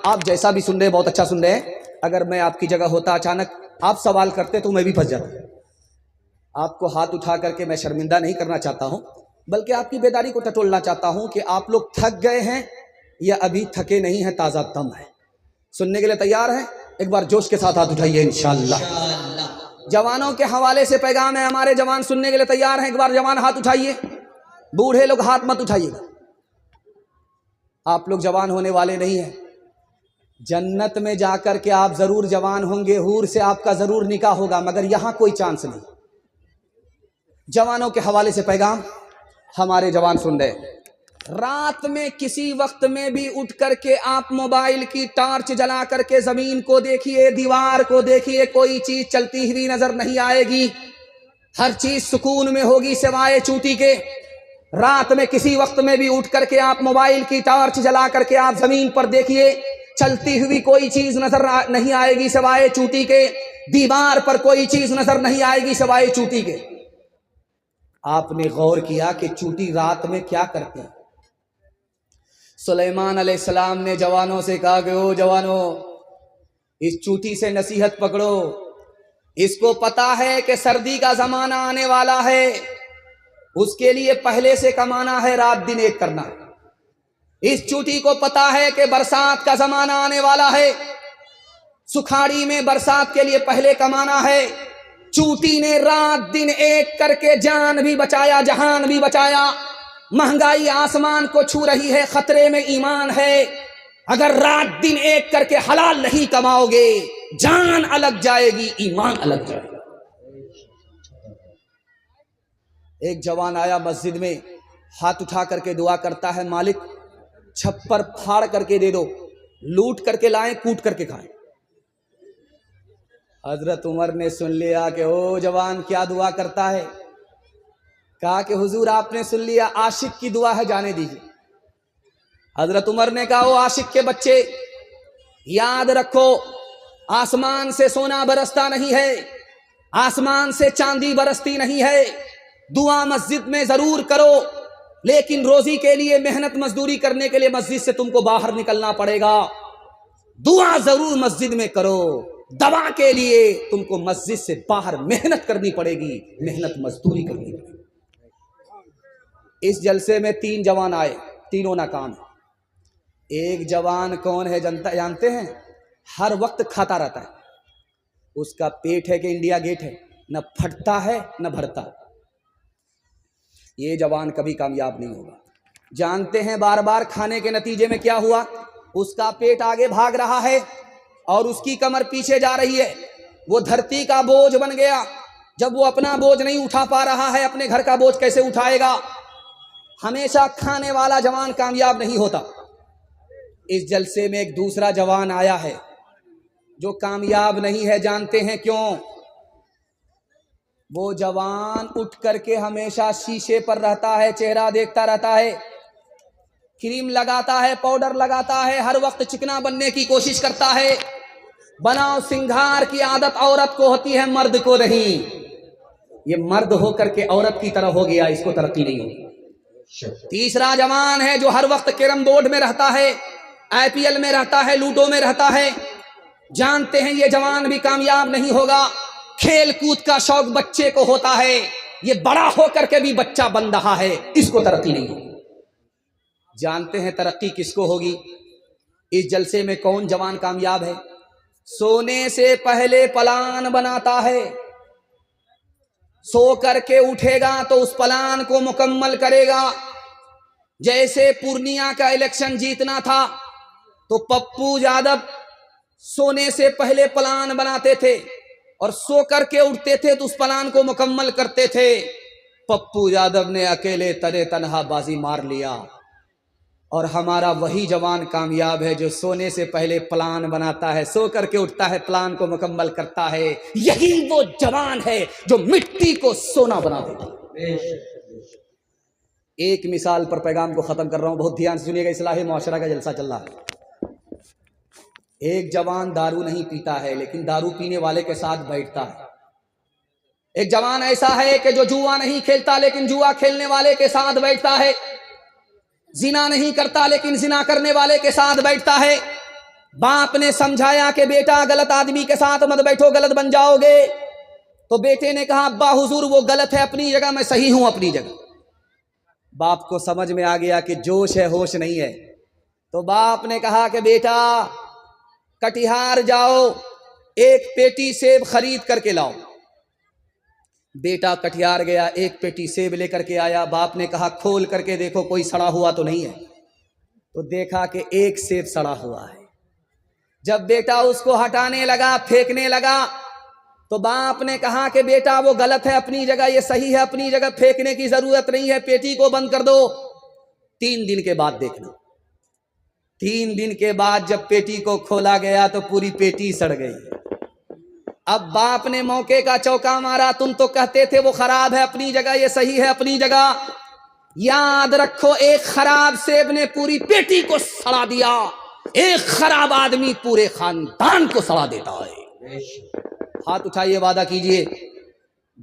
Speaker 1: आप जैसा भी सुन रहे हैं, बहुत अच्छा सुन रहे हैं। अगर मैं आपकी जगह होता, अचानक आप सवाल करते तो मैं भी फंस जाता। आपको हाथ उठा करके मैं शर्मिंदा नहीं करना चाहता हूं, बल्कि आपकी बेदारी को टटोलना चाहता हूं कि आप लोग थक गए हैं या अभी थके नहीं हैं, ताज़ा दम है। सुनने के लिए तैयार हैं? एक बार जोश के साथ हाथ उठाइए इंशाअल्लाह। जवानों के हवाले से पैगाम है, हमारे जवान सुनने के लिए तैयार हैं? एक बार जवान हाथ उठाइए। बूढ़े लोग हाथ मत उठाइएगा, आप लोग जवान होने वाले नहीं हैं। जन्नत में जाकर के आप जरूर जवान होंगे, हूर से आपका जरूर निकाह होगा, मगर यहां कोई चांस नहीं। जवानों के हवाले से पैगाम हमारे जवान सुन रहे, रात में किसी वक्त में भी उठ करके आप मोबाइल की टॉर्च जला करके जमीन को देखिए, दीवार को देखिए, कोई चीज चलती हुई नजर नहीं आएगी, हर चीज सुकून में होगी सिवाय चूटी के। रात में किसी वक्त में भी उठ करके आप मोबाइल की टॉर्च जला करके आप जमीन पर देखिए, चलती हुई कोई चीज नजर नहीं आएगी सिवाय चूटी के, दीवार पर कोई चीज नजर नहीं आएगी सिवाय चूटी के। आपने गौर किया कि चूटी रात में क्या करती है? सुलेमान अलैहिस्सलाम ने जवानों से कहा कि ओ जवानों, इस चूटी से नसीहत पकड़ो, इसको पता है कि सर्दी का जमाना आने वाला है, उसके लिए पहले से कमाना है, रात दिन एक करना। इस चूटी को पता है कि बरसात का जमाना आने वाला है, सुखाड़ी में बरसात के लिए पहले कमाना है। चूटी ने रात दिन एक करके जान भी बचाया, जहान भी बचाया। महंगाई आसमान को छू रही है, खतरे में ईमान है। अगर रात दिन एक करके हलाल नहीं कमाओगे, जान अलग जाएगी, ईमान अलग जाएगा। एक जवान आया मस्जिद में, हाथ उठा करके दुआ करता है, मालिक छप्पर फाड़ करके दे दो, लूट करके लाएं, कूट करके खाएं। हजरत उमर ने सुन लिया कि ओ जवान क्या दुआ करता है। कहा कि हुजूर आपने सुन लिया, आशिक की दुआ है, जाने दीजिए। हजरत उमर ने कहा, ओ आशिक के बच्चे, याद रखो आसमान से सोना बरसता नहीं है, आसमान से चांदी बरसती नहीं है। दुआ मस्जिद में जरूर करो, लेकिन रोजी के लिए मेहनत मजदूरी करने के लिए मस्जिद से तुमको बाहर निकलना पड़ेगा। दुआ जरूर मस्जिद में करो, दवा के लिए तुमको मस्जिद से बाहर मेहनत करनी पड़ेगी, मेहनत मजदूरी करनी पड़ेगी। इस जलसे में 3 जवान आए, तीनों नाकाम। एक जवान कौन है जानते हैं? हर वक्त खाता रहता है, उसका पेट है कि इंडिया गेट है, न फटता है न भरता। ये जवान कभी कामयाब नहीं होगा। जानते हैं बार बार खाने के नतीजे में क्या हुआ? उसका पेट आगे भाग रहा है और उसकी कमर पीछे जा रही है। वो धरती का बोझ बन गया। जब वो अपना बोझ नहीं उठा पा रहा है, अपने घर का बोझ कैसे उठाएगा? हमेशा खाने वाला जवान कामयाब नहीं होता। इस जलसे में एक दूसरा जवान आया है जो कामयाब नहीं है। जानते हैं क्यों? वो जवान उठ करके हमेशा शीशे पर रहता है, चेहरा देखता रहता है, क्रीम लगाता है, पाउडर लगाता है, हर वक्त चिकना बनने की कोशिश करता है। बनाव सिंगार की आदत औरत को होती है, मर्द को नहीं। ये मर्द होकर के औरत की तरह हो गया, इसको तरक्की नहीं होगी। तीसरा जवान है जो हर वक्त कैरम बोर्ड में रहता है, आईपीएल में रहता है, लूडो में रहता है। जानते हैं ये जवान भी कामयाब नहीं होगा। खेल कूद का शौक बच्चे को होता है, ये बड़ा होकर के भी बच्चा बन रहा है, इसको तरक्की नहीं होगी। जानते हैं तरक्की किसको होगी? इस जलसे में कौन जवान कामयाब है? सोने से पहले प्लान बनाता है, सो करके उठेगा तो उस प्लान को मुकम्मल करेगा। जैसे पूर्णिया का इलेक्शन जीतना था तो पप्पू यादव सोने से पहले प्लान बनाते थे और सो करके उठते थे तो उस प्लान को मुकम्मल करते थे। पप्पू यादव ने अकेले तने तनहा बाजी मार लिया और हमारा वही जवान कामयाब है जो सोने से पहले प्लान बनाता है, सो करके उठता है, प्लान को मुकम्मल करता है। यही वो जवान है जो मिट्टी को सोना बना देता है। एक मिसाल पर पैगाम को खत्म कर रहा हूं, बहुत ध्यान से सुनिएगा, इस्लाही मुआशरा का जलसा चल रहा है। एक जवान दारू नहीं पीता है लेकिन दारू पीने वाले के साथ बैठता है। एक जवान ऐसा है कि जो जुआ नहीं खेलता लेकिन जुआ खेलने वाले के साथ बैठता है। जिना नहीं करता लेकिन जिना करने वाले के साथ बैठता है। बाप ने समझाया कि बेटा गलत आदमी के साथ मत बैठो, गलत बन जाओगे। तो बेटे ने कहा अब्बा हुजूर वो गलत है अपनी जगह, मैं सही हूं अपनी जगह। बाप को समझ में आ गया कि जोश है होश नहीं है। तो बाप ने कहा कि बेटा कटिहार जाओ, एक पेटी सेब खरीद करके लाओ। बेटा कटिहार गया, एक पेटी सेब लेकर के आया। बाप ने कहा खोल करके देखो कोई सड़ा हुआ तो नहीं है। तो देखा कि एक सेब सड़ा हुआ है। जब बेटा उसको हटाने लगा, फेंकने लगा, तो बाप ने कहा कि बेटा वो गलत है अपनी जगह, ये सही है अपनी जगह, फेंकने की जरूरत नहीं है, पेटी को बंद कर दो। 3 दिन के बाद देखना, 3 दिन के बाद जब पेटी को खोला गया तो पूरी पेटी सड़ गई। अब बाप ने मौके का चौका मारा, तुम तो कहते थे वो खराब है अपनी जगह, ये सही है अपनी जगह। याद रखो, एक खराब सेब ने पूरी पेटी को सड़ा दिया, एक खराब आदमी पूरे खानदान को सड़ा देता है। हाथ उठाइए, वादा कीजिए,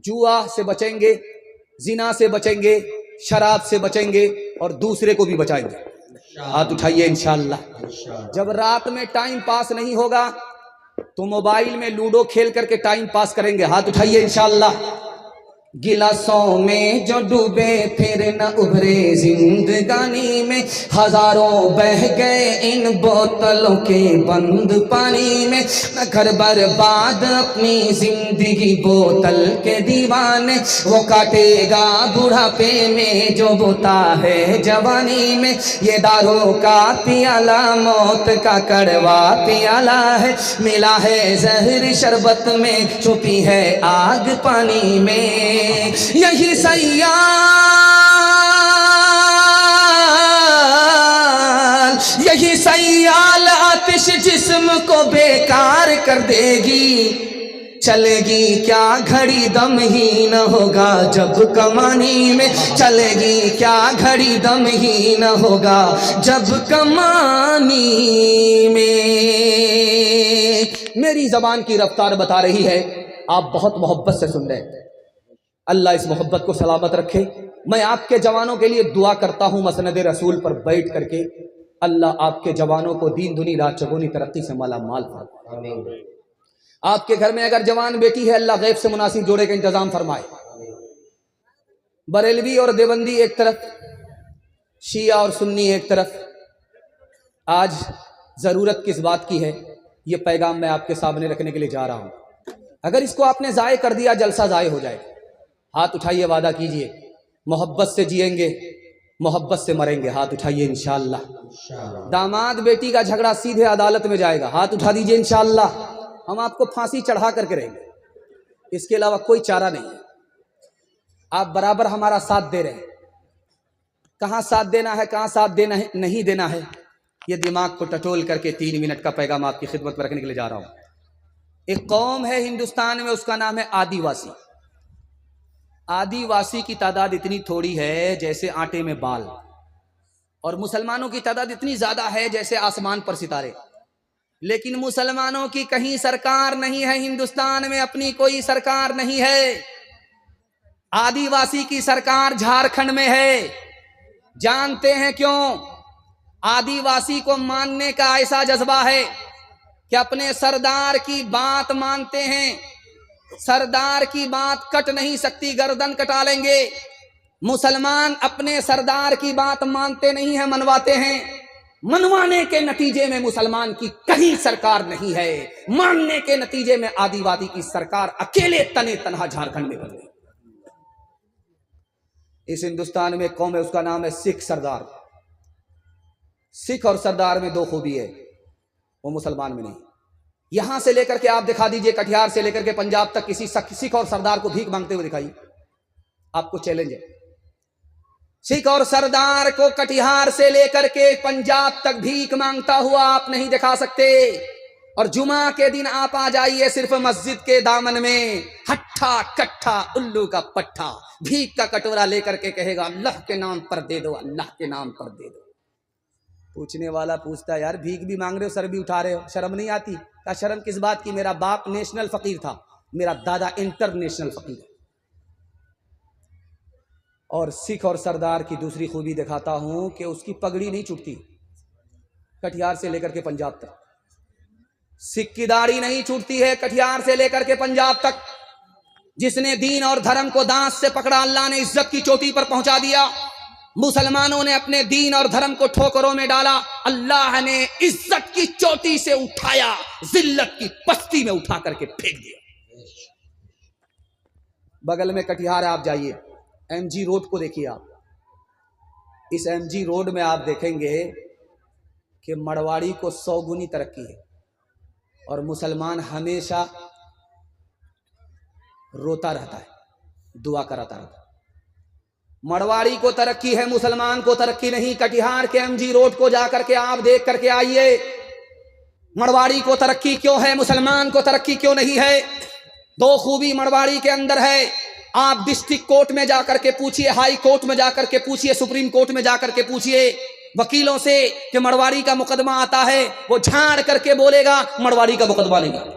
Speaker 1: जुआ से बचेंगे, जिना से बचेंगे, शराब से बचेंगे और दूसरे को भी बचाएंगे। हाथ उठाइए इंशाअल्लाह। जब रात में टाइम पास नहीं होगा तो मोबाइल में लूडो खेल करके टाइम पास करेंगे। हाथ उठाइए इंशाअल्लाह। गिलासों में जो डूबे फिर न उभरे जिंदगानी में, हजारों बह गए इन बोतलों के बंद पानी में। न घर बर्बाद अपनी जिंदगी बोतल के दीवाने, वो काटेगा बुढ़ापे में जो बोता है जवानी में। ये दारू का पियाला मौत का कड़वा पियाला है, मिला है जहर शरबत में, छुपी है आग पानी में। यही सैयाल, यही सैयाल आतिश जिस्म को बेकार कर देगी। चलेगी क्या घड़ी दम ही न होगा जब कमानी में, चलेगी क्या घड़ी दम ही न होगा जब कमानी में। मेरी जबान की रफ्तार बता रही है, आप बहुत मोहब्बत से सुन रहे हैं। अल्लाह इस मोहब्बत को सलामत रखे। मैं आपके जवानों के लिए दुआ करता हूँ मसनद रसूल पर बैठ करके, अल्लाह आपके जवानों को दीन दुनी रात चगुनी तरक्की से माला माल फरमाए। आपके घर में अगर जवान बेटी है, अल्लाह गैब से मुनासिब जोड़े का इंतजाम फरमाए। बरेलवी और देवबंदी एक तरफ, शिया और सुन्नी एक तरफ। आज ज़रूरत किस बात की है, ये पैगाम मैं आपके सामने रखने के लिए जा रहा हूँ। अगर इसको आपने ज़ाय कर दिया, जलसा ज़ाय हो जाए। हाथ उठाइए, वादा कीजिए, मोहब्बत से जिएंगे, मोहब्बत से मरेंगे। हाथ उठाइए इंशाअल्लाह। दामाद बेटी का झगड़ा सीधे अदालत में जाएगा। हाथ उठा दीजिए इंशाअल्लाह। हम आपको फांसी चढ़ा करके रहेंगे, इसके अलावा कोई चारा नहीं है। आप बराबर हमारा साथ दे रहे हैं। कहाँ साथ देना है, कहाँ साथ देना है, नहीं देना है, ये दिमाग को टटोल करके 3 मिनट का पैगाम आपकी खिदमत में रखने के लिए जा रहा हूँ। एक कौम है हिंदुस्तान में, उसका नाम है आदिवासी। आदिवासी की तादाद इतनी थोड़ी है जैसे आटे में बाल, और मुसलमानों की तादाद इतनी ज्यादा है जैसे आसमान पर सितारे। लेकिन मुसलमानों की कहीं सरकार नहीं है, हिंदुस्तान में अपनी कोई सरकार नहीं है। आदिवासी की सरकार झारखंड में है। जानते हैं क्यों? आदिवासी को मानने का ऐसा जज्बा है कि अपने सरदार की बात मानते हैं। सरदार की बात कट नहीं सकती, गर्दन कटा लेंगे। मुसलमान अपने सरदार की बात मानते नहीं है, मनवाते हैं। मनवाने के नतीजे में मुसलमान की कहीं सरकार नहीं है, मानने के नतीजे में आदिवासी की सरकार अकेले तने तनहा झारखंड में बन गई। इस हिंदुस्तान में कौम है, उसका नाम है सिख सरदार। सिख और सरदार में 2 खूबी है, वो मुसलमान में नहीं। यहां से लेकर के आप दिखा दीजिए, कटिहार से लेकर के पंजाब तक किसी सिख और सरदार को भीख मांगते हुए दिखाइए, आपको चैलेंज है। सिख और सरदार को कटिहार से लेकर के पंजाब तक भीख मांगता हुआ आप नहीं दिखा सकते। और जुमा के दिन आप आ जाइए सिर्फ मस्जिद के दामन में, हट्ठा कट्ठा उल्लू का पट्ठा भीख का कटोरा लेकर के कहेगा अल्लाह के नाम पर दे दो, अल्लाह के नाम पर दे दो। पूछने वाला पूछता है, यार भीख भी मांग रहे हो, सर भी उठा रहे हो, शर्म नहीं आती? क्या शर्म किस बात की? मेरा बाप नेशनल फकीर था, मेरा दादा इंटरनेशनल फकीर है। और सिख और सरदार की दूसरी खूबी दिखाता हूं कि उसकी पगड़ी नहीं छूटती कटिहार से लेकर के पंजाब तक। सिख की दाढ़ी नहीं छूटती है कटिहार से लेकर के पंजाब तक। जिसने दीन और धर्म को दांत से पकड़ा, अल्लाह ने इज्जत की चोटी पर पहुंचा दिया। मुसलमानों ने अपने दीन और धर्म को ठोकरों में डाला, अल्लाह ने इज्जत की चोटी से उठाया, जिल्लत की पस्ती में उठा करके फेंक दिया। बगल में कटिहार आप जाइए, एमजी रोड को देखिए आप। इस एमजी रोड में आप देखेंगे कि मड़वाड़ी को 100 गुनी तरक्की है। और मुसलमान हमेशा रोता रहता है, दुआ कराता रहता है। मरवाड़ी को तरक्की है, मुसलमान को तरक्की नहीं। कटिहार के एमजी रोड को जाकर के आप देख करके आइए, मरवाड़ी को तरक्की क्यों है, मुसलमान को तरक्की क्यों नहीं है। दो खूबी मरवाड़ी के अंदर है। आप डिस्ट्रिक्ट कोर्ट में जाकर के पूछिए, हाई कोर्ट में जाकर के पूछिए, सुप्रीम कोर्ट में जाकर के पूछिए वकीलों से कि मरवाड़ी का मुकदमा आता है, वो झाड़ करके बोलेगा मरवाड़ी का मुकदमा नहीं आता।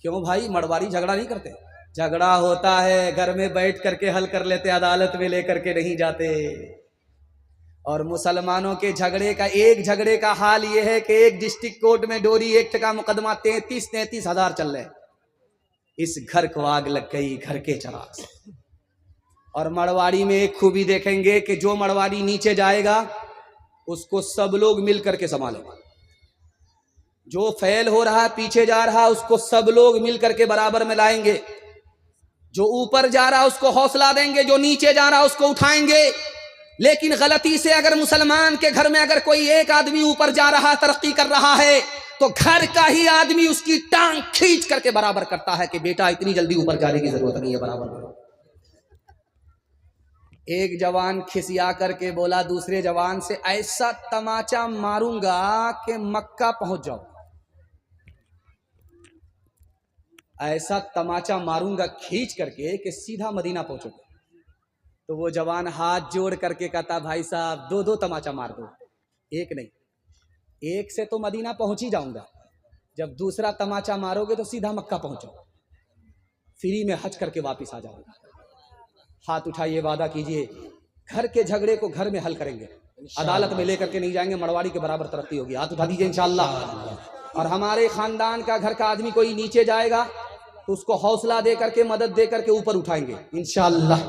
Speaker 1: क्यों भाई, मरवाड़ी झगड़ा नहीं करते? झगड़ा होता है, घर में बैठ करके हल कर लेते, अदालत में लेकर के नहीं जाते। और मुसलमानों के झगड़े का हाल यह है कि एक डिस्ट्रिक्ट कोर्ट में डोरी एक्ट का मुकदमा 33 हजार चल रहे। इस घर को आग लग गई, घर के चराग से। और मरवाड़ी में एक खूबी देखेंगे कि जो मरवाड़ी नीचे जाएगा उसको सब लोग मिल करके संभालेंगे। जो फेल हो रहा है, पीछे जा रहा है, उसको सब लोग मिल करके बराबर में लाएंगे। जो ऊपर जा रहा है उसको हौसला देंगे, जो नीचे जा रहा है उसको उठाएंगे। लेकिन गलती से अगर मुसलमान के घर में अगर कोई एक आदमी ऊपर जा रहा है, तरक्की कर रहा है, तो घर का ही आदमी उसकी टांग खींच करके बराबर करता है कि बेटा इतनी जल्दी ऊपर जाने की जरूरत नहीं है, बराबर करो। एक जवान खिसिया करके बोला दूसरे जवान से, ऐसा तमाचा मारूंगा कि मक्का पहुंच जाओ। ऐसा तमाचा मारूंगा खींच करके कि सीधा मदीना पहुंचोगे। तो वो जवान हाथ जोड़ करके कहता, भाई साहब दो तमाचा मार दो, एक नहीं। एक से तो मदीना पहुंच ही जाऊंगा, जब दूसरा तमाचा मारोगे तो सीधा मक्का पहुंचो, फ्री में हज करके वापिस आ जाऊंगा। हाथ उठाइए, वादा कीजिए, घर के झगड़े को घर में हल करेंगे, अदालत में लेकर के नहीं जाएंगे, मरवाड़ी के बराबर तरक्की होगी। हाथ उठा दीजिए इंशाअल्लाह। और हमारे खानदान का घर का आदमी कोई नीचे जाएगा तो उसको हौसला दे करके, मदद दे करके ऊपर उठाएंगे इंशाअल्लाह।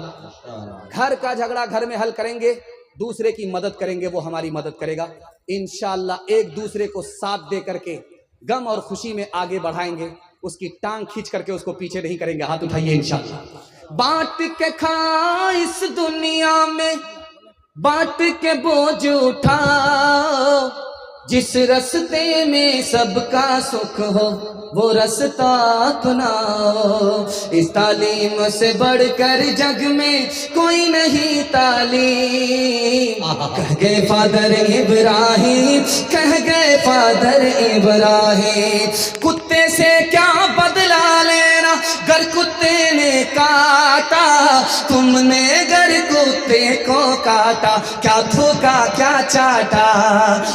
Speaker 1: घर का झगड़ा घर में हल करेंगे, दूसरे की मदद करेंगे, वो हमारी मदद करेगा इंशाअल्लाह। एक दूसरे को साथ दे करके गम और खुशी में आगे बढ़ाएंगे, उसकी टांग खींच करके उसको पीछे नहीं करेंगे। हाथ उठाइए इंशाअल्लाह। बांट के खा इस दुनिया में, बांट के बोझ उठाओ, जिस रास्ते में सबका सुख हो वो रास्ता अपनाओ। इस तालीम से बढ़कर जग में कोई नहीं तालीम। कह गए फादर इब्राहिम, कह गए फादर इब्राहिम, कुत्ते से क्या बदला लेना, गर कुत्ते ने काटा तुमने, गर कुत्ते को काटा, क्या थूका क्या चाटा।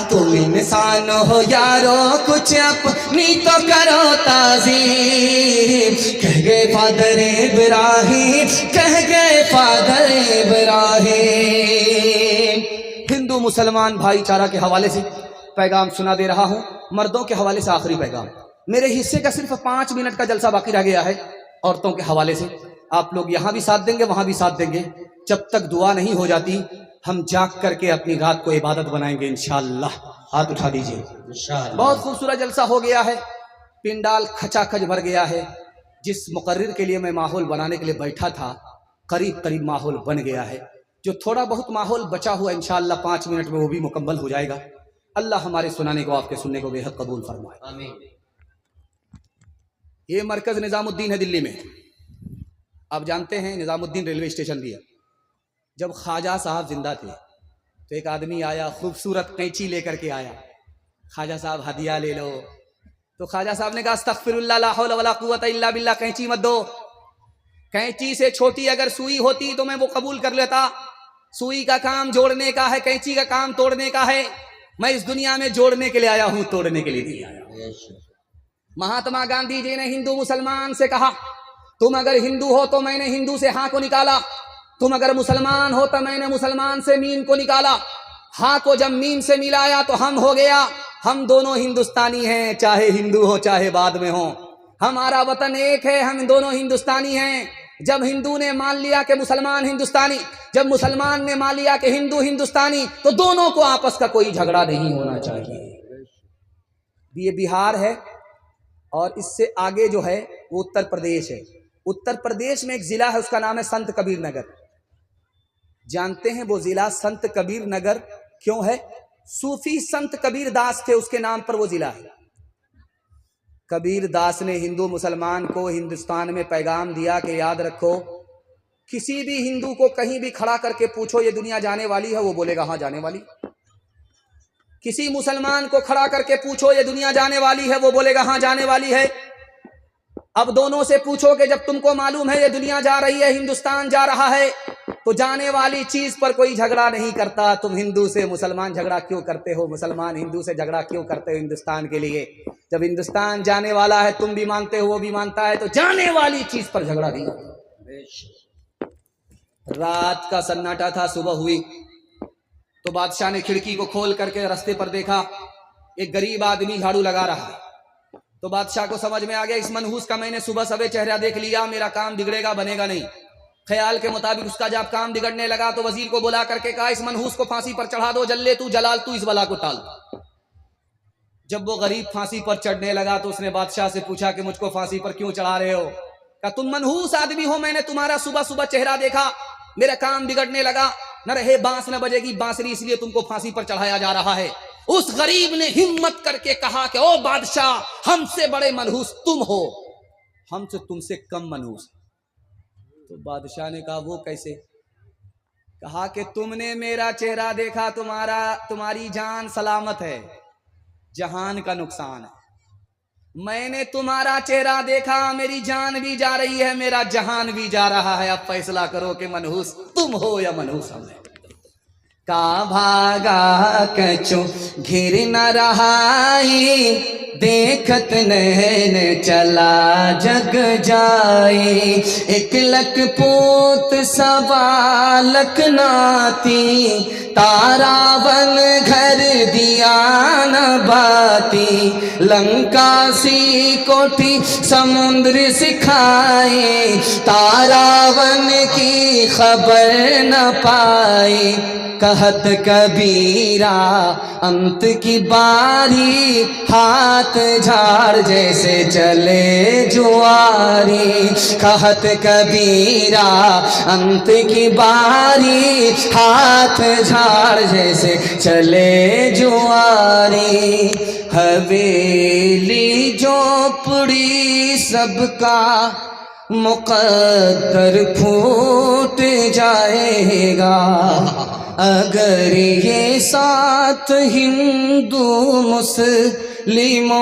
Speaker 1: तुम इंसान हो यारो, कुछ अपनी तो करो ताज़ीम। कह गए फादर इब्राहिम, कह गए फादर इब्राहिम। हिंदू मुसलमान भाईचारा के हवाले से पैगाम सुना दे रहा हूं। मर्दों के हवाले से आखिरी पैगाम, मेरे हिस्से का सिर्फ 5 मिनट का जलसा बाकी रह गया है। औरतों के हवाले से आप लोग यहां भी साथ देंगे, वहां भी साथ देंगे। जब तक दुआ नहीं हो जाती हम जाग करके अपनी रात को इबादत बनाएंगे इंशाअल्लाह। हाथ उठा दीजिए। बहुत खूबसूरत जलसा हो गया है, पिंडाल खचाखच भर गया है। जिस मुकर्रिर के लिए मैं माहौल बनाने के लिए बैठा था, करीब करीब माहौल बन गया है। जो थोड़ा बहुत माहौल बचा हुआ इंशाअल्लाह 5 मिनट में वो भी मुकम्मल हो जाएगा। अल्लाह हमारे सुनाने को, आपके सुनने को बेहद कबूल फरमाए, आमीन। ये मरकज निजामुद्दीन है दिल्ली में। आप जानते हैं निजामुद्दीन रेलवे स्टेशन भी है। जब ख्वाजा साहब जिंदा थे तो एक आदमी आया, खूबसूरत कैंची लेकर के आया। ख्वाजा साहब हदिया ले लो, तो ख्वाजा साहब ने कहा अस्तगफिरुल्लाह ला हौला वला कुव्वता इल्ला बिल्लाह, कैंची मत दो। कैंची से छोटी अगर सुई होती तो मैं वो कबूल कर लेता। सुई का काम जोड़ने का है, कैंची का काम तोड़ने का है। मैं इस दुनिया में जोड़ने के लिए आया हूं, तोड़ने के लिए नहीं आया। महात्मा गांधी जी ने हिंदू मुसलमान से कहा, तुम अगर हिंदू हो तो मैंने हिंदू से हाँ को निकाला, तुम अगर मुसलमान हो तो मैंने मुसलमान से मीम को निकाला। हाँ को जब मीम से मिलाया तो हम हो गया। हम दोनों हिंदुस्तानी हैं, चाहे हिंदू हो चाहे बाद में हो। हमारा वतन एक है, हम दोनों हिंदुस्तानी हैं। जब हिंदू ने मान लिया कि मुसलमान हिंदुस्तानी, जब मुसलमान ने मान लिया कि हिंदू हिंदुस्तानी, तो दोनों को आपस का कोई झगड़ा नहीं होना चाहिए। ये बिहार है और इससे आगे जो है वो उत्तर प्रदेश है। उत्तर प्रदेश में एक जिला है, उसका नाम है संत कबीर नगर। जानते हैं वो जिला संत कबीर नगर क्यों है? सूफी संत कबीर दास थे, उसके नाम पर वो जिला है। कबीर दास ने हिंदू मुसलमान को हिंदुस्तान में पैगाम दिया कि याद रखो, किसी भी हिंदू को कहीं भी खड़ा करके पूछो ये दुनिया जाने वाली है, वो बोलेगा हाँ जाने वाली। किसी मुसलमान को खड़ा करके पूछो ये दुनिया जाने वाली है, वो बोलेगा हाँ जाने वाली है। अब दोनों से पूछो कि जब तुमको मालूम है ये दुनिया जा रही है, हिंदुस्तान जा रहा है, तो जाने वाली चीज पर कोई झगड़ा नहीं करता। तुम हिंदू से मुसलमान झगड़ा क्यों करते हो, मुसलमान हिंदू से झगड़ा क्यों करते हो हिंदुस्तान के लिए? जब हिंदुस्तान जाने वाला है, तुम भी मानते हो वो भी मानता है, तो जाने वाली चीज पर झगड़ा नहीं। रात का सन्नाटा था, सुबह हुई तो बादशाह ने खिड़की को खोल करके रास्ते पर देखा, एक गरीब आदमी झाड़ू लगा रहा है। तो बादशाह को समझ में आ गया, इस मनहूस का मैंने सुबह सवेरे चेहरा देख लिया, मेरा काम बिगड़ेगा, बनेगा नहीं। ख्याल के मुताबिक उसका जब काम बिगड़ने लगा तो वजीर को बुला करके कहा, इस मनहूस को फांसी पर चढ़ा दो, जल्ले तू जलाल तू इस बला को टाल। जब वो गरीब फांसी पर चढ़ने लगा तो उसने बादशाह से पूछा कि मुझको फांसी पर क्यों चढ़ा रहे हो? कहा तुम मनहूस आदमी हो, मैंने तुम्हारा सुबह सुबह चेहरा देखा, मेरा काम बिगड़ने लगा, न रहे बांस न बजेगी बांसुरी, इसलिए तुमको फांसी पर चढ़ाया जा रहा है। उस गरीब ने हिम्मत करके कहा कि ओ बादशाह, हमसे बड़े मनहूस तुम हो, हमसे तुमसे कम मनहूस। तो बादशाह ने कहा वो कैसे? कहा कि तुमने मेरा चेहरा देखा, तुम्हारी जान सलामत है, जहान का नुकसान है। मैंने तुम्हारा चेहरा देखा, मेरी जान भी जा रही है, मेरा जहान भी जा रहा है। अब फैसला करो कि मनहूस तुम हो या मनहूस हम हैं। का भागा कचो घिर न रहाई, देखत नैन चला जग जाए। एक लख पोत सवा लख नाती, तारावन घर दिया न बाती। लंका सी कोठी समुद्र सिखाए, तारावन की खबर न पाई। कहत कबीरा अंत की बारी, हाथ झाड़ जैसे चले जुआरी। कहत कबीरा अंत की बारी, हाथ झाड़ जैसे चले जुआरी। हवेली झोपड़ी सबका मुकद्दर फूट जाएगा, अगर ये साथ हिंदू मुस्लिमों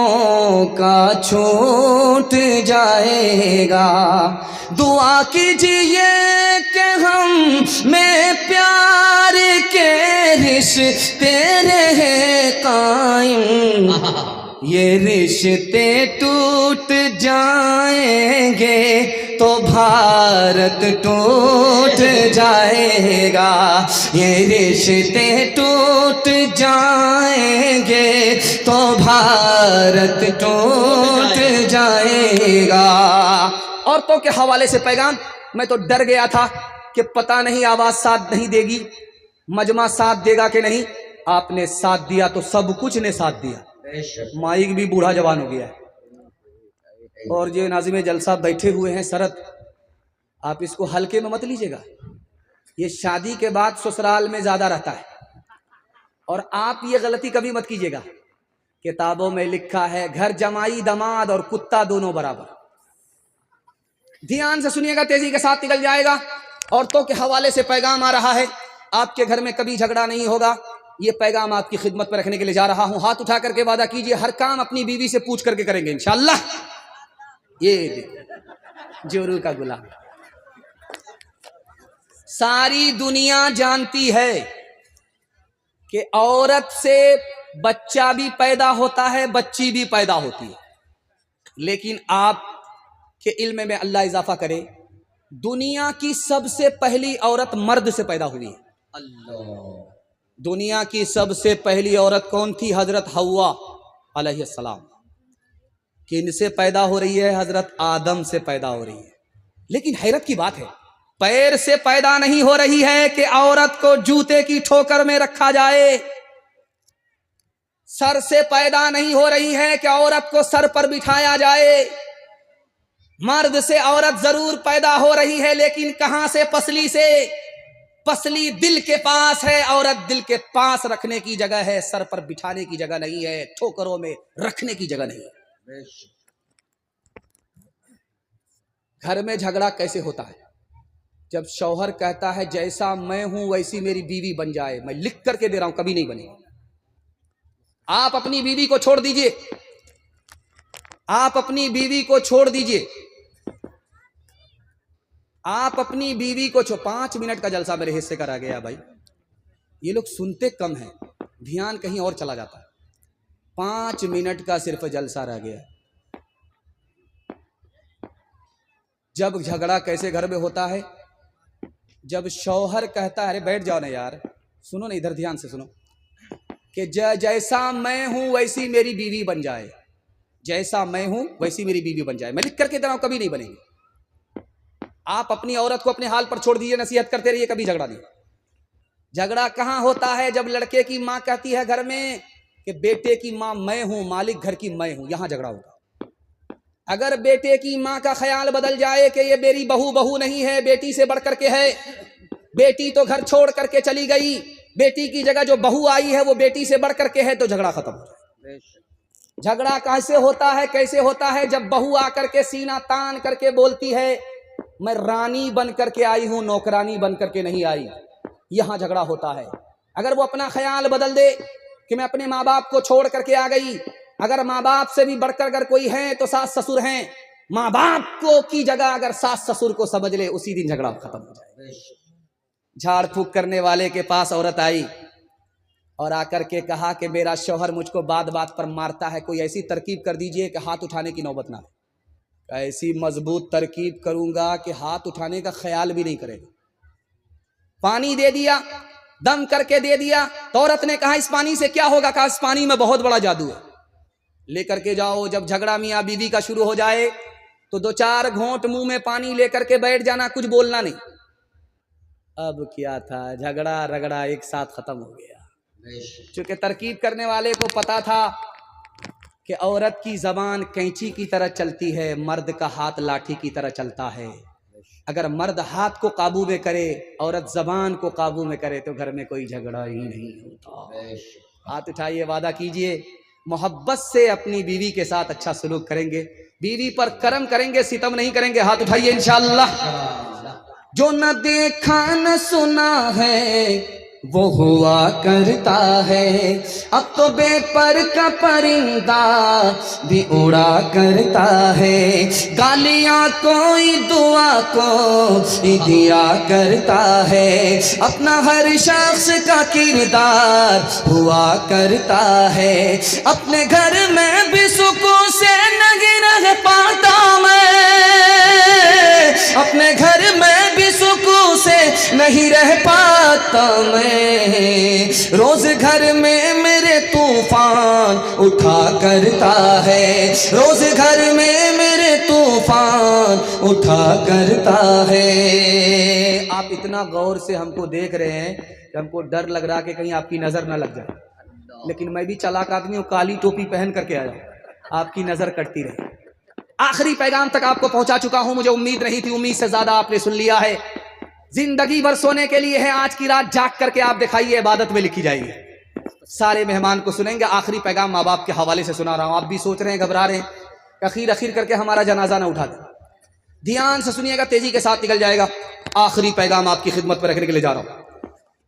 Speaker 1: का छूट जाएगा। दुआ कीजिए कि हम में प्यार के रिश्ते रहे कायम, ये रिश्ते टूट जाएंगे तो भारत टूट जाएगा। ये रिश्ते टूट जाएंगे तो भारत टूट जाएगा। औरतों के हवाले से पैगाम, मैं तो डर गया था कि पता नहीं आवाज साथ नहीं देगी, मजमा साथ देगा कि नहीं। आपने साथ दिया तो सब कुछ ने साथ दिया। माइक भी बूढ़ा जवान हो गया है। और जो नाज़िम जलसा बैठे हुए हैं शरत, आप इसको हल्के में मत लीजिएगा। ये शादी के बाद ससुराल में ज्यादा रहता है, और आप ये गलती कभी मत कीजिएगा। किताबों में लिखा है घर जमाई दमाद और कुत्ता दोनों बराबर। ध्यान से सुनिएगा, तेजी के साथ निकल जाएगा। औरतों के हवाले से पैगाम आ रहा है, आपके घर में कभी झगड़ा नहीं होगा। ये पैगाम आपकी खिदमत पर रखने के लिए जा रहा हूं। हाथ उठा करके वादा कीजिए, हर काम अपनी बीवी से पूछ करके करेंगे इंशाअल्लाह। ये जोरू का गुलाम। सारी दुनिया जानती है कि औरत से बच्चा भी पैदा होता है, बच्ची भी पैदा होती है, लेकिन आप के इल्म में अल्लाह इजाफा करे, दुनिया की सबसे पहली औरत मर्द से पैदा हुई है। अल्लाह, दुनिया की सबसे पहली औरत कौन थी? हजरत हव्वा अलैहिस्सलाम। किनसे पैदा हो रही है? हजरत आदम से पैदा हो रही है। लेकिन हैरत की बात है, पैर से पैदा नहीं हो रही है कि औरत को जूते की ठोकर में रखा जाए। सर से पैदा नहीं हो रही है कि औरत को सर पर बिठाया जाए। मर्द से औरत जरूर पैदा हो रही है, लेकिन कहां से? पसली से। पसली दिल के पास है, औरत दिल के पास रखने की जगह है, सर पर बिठाने की जगह नहीं है, ठोकरों में रखने की जगह नहीं है। घर में झगड़ा कैसे होता है? जब शौहर कहता है जैसा मैं हूं वैसी मेरी बीवी बन जाए। मैं लिख करके दे रहा हूं, कभी नहीं बनेगी। आप अपनी बीवी को छोड़ दीजिए, आप अपनी बीवी को छोड़ दीजिए, आप अपनी बीवी को 5 मिनट का जलसा मेरे हिस्से का रह गया भाई। ये लोग सुनते कम हैं, ध्यान कहीं और चला जाता है। 5 मिनट का सिर्फ जलसा रह गया। जब झगड़ा कैसे घर में होता है? जब शौहर कहता है, अरे बैठ जाओ ना यार, सुनो ना, इधर ध्यान से सुनो, कि जैसा मैं हूं वैसी मेरी बीवी बन जाए, जैसा मैं हूं वैसी मेरी बीवी बन जाए। मैं लिख करके दे रहा हूं, कभी नहीं बनेगी। आप अपनी औरत को अपने हाल पर छोड़ दीजिए, नसीहत करते रहिए, कभी झगड़ा नहीं। झगड़ा कहां होता है? जब लड़के की मां कहती है घर में कि बेटे की मां मैं हूं, मालिक घर की मैं हूं, यहां झगड़ा होगा। अगर बेटे की मां का ख्याल बदल जाए कि ये मेरी बहू नहीं है, बेटी से बढ़ करके है, बेटी तो घर छोड़ करके चली गई, बेटी की जगह जो बहू आई है वो बेटी से बढ़ करके है, तो झगड़ा खत्म हो जाए। झगड़ा कैसे होता है? कैसे होता है? जब बहू आकर के सीना तान करके बोलती है मैं रानी बन करके आई हूं, नौकरानी बन करके नहीं आई, यहां झगड़ा होता है। अगर वो अपना ख्याल बदल दे कि मैं अपने माँ बाप को छोड़ करके आ गई, अगर माँ बाप से भी बढ़कर अगर कोई है तो सास ससुर हैं, माँ बाप को की जगह अगर सास ससुर को समझ ले, उसी दिन झगड़ा खत्म हो जाए। झाड़ फूक करने वाले के पास औरत आई और आकर के कहा कि मेरा शौहर मुझको बात बात पर मारता है, कोई ऐसी तरकीब कर दीजिए कि हाथ उठाने की नौबत ना आए। ऐसी मजबूत तरकीब करूंगा कि हाथ उठाने का ख्याल भी नहीं करेगा। पानी दे दिया, दम करके दे दिया, तो औरत ने कहा इस पानी से क्या होगा? कहा इस पानी में बहुत बड़ा जादू है, लेकर के जाओ। जब झगड़ा मियाँ बीवी का शुरू हो जाए तो 2-4 घोंट मुंह में पानी लेकर के बैठ जाना, कुछ बोलना नहीं। अब क्या था, झगड़ा रगड़ा एक साथ खत्म हो गया। चूंकि तरकीब करने वाले को पता था कि औरत की जबान कैंची की तरह चलती है, मर्द का हाथ लाठी की तरह चलता है। अगर मर्द हाथ को काबू में करे, औरत जबान को काबू में करे, तो घर में कोई झगड़ा ही नहीं होता। हाथ उठाइए, वादा कीजिए मोहब्बत से अपनी बीवी के साथ अच्छा सलूक करेंगे, बीवी पर करम करेंगे, सितम नहीं करेंगे। हाथ उठाइए इंशाअल्लाह। जो न देखा न सुना है वो हुआ करता है, अब तो बेपर का परिंदा भी उड़ा करता है। गालियां कोई दुआ को दिया करता है, अपना हर शख्स का किरदार हुआ करता है। अपने घर में भी सुकून से नहीं रह पाता मैं, अपने घर में भी सुकून से नहीं रह पाता मैं। रोज घर में मेरे तूफान उठा करता है, रोज घर में मेरे तूफान उठा करता है। आप इतना गौर से हमको देख रहे हैं कि हमको डर लग रहा कि कहीं आपकी नजर ना लग जाए, लेकिन मैं भी चालाक आदमी हूँ, काली टोपी पहन करके आया, आपकी नजर कटती रही। आखिरी पैगाम तक आपको पहुंचा चुका हूं, मुझे उम्मीद नहीं थी, उम्मीद से ज्यादा आपने सुन लिया है। जिंदगी भर सोने के लिए है, आज की रात जाग करके आप दिखाइए, इबादत में लिखी जाएगी। सारे मेहमान को सुनेंगे। आखिरी पैगाम माँ बाप के हवाले से सुना रहा हूं। आप भी सोच रहे हैं, घबरा रहे हैं, अखीर अखीर करके हमारा जनाजा ना उठा दे। ध्यान से सुनिएगा, तेजी के साथ निकल जाएगा। आखिरी पैगाम आपकी खिदमत पर रखने के लिए जा रहा हूं।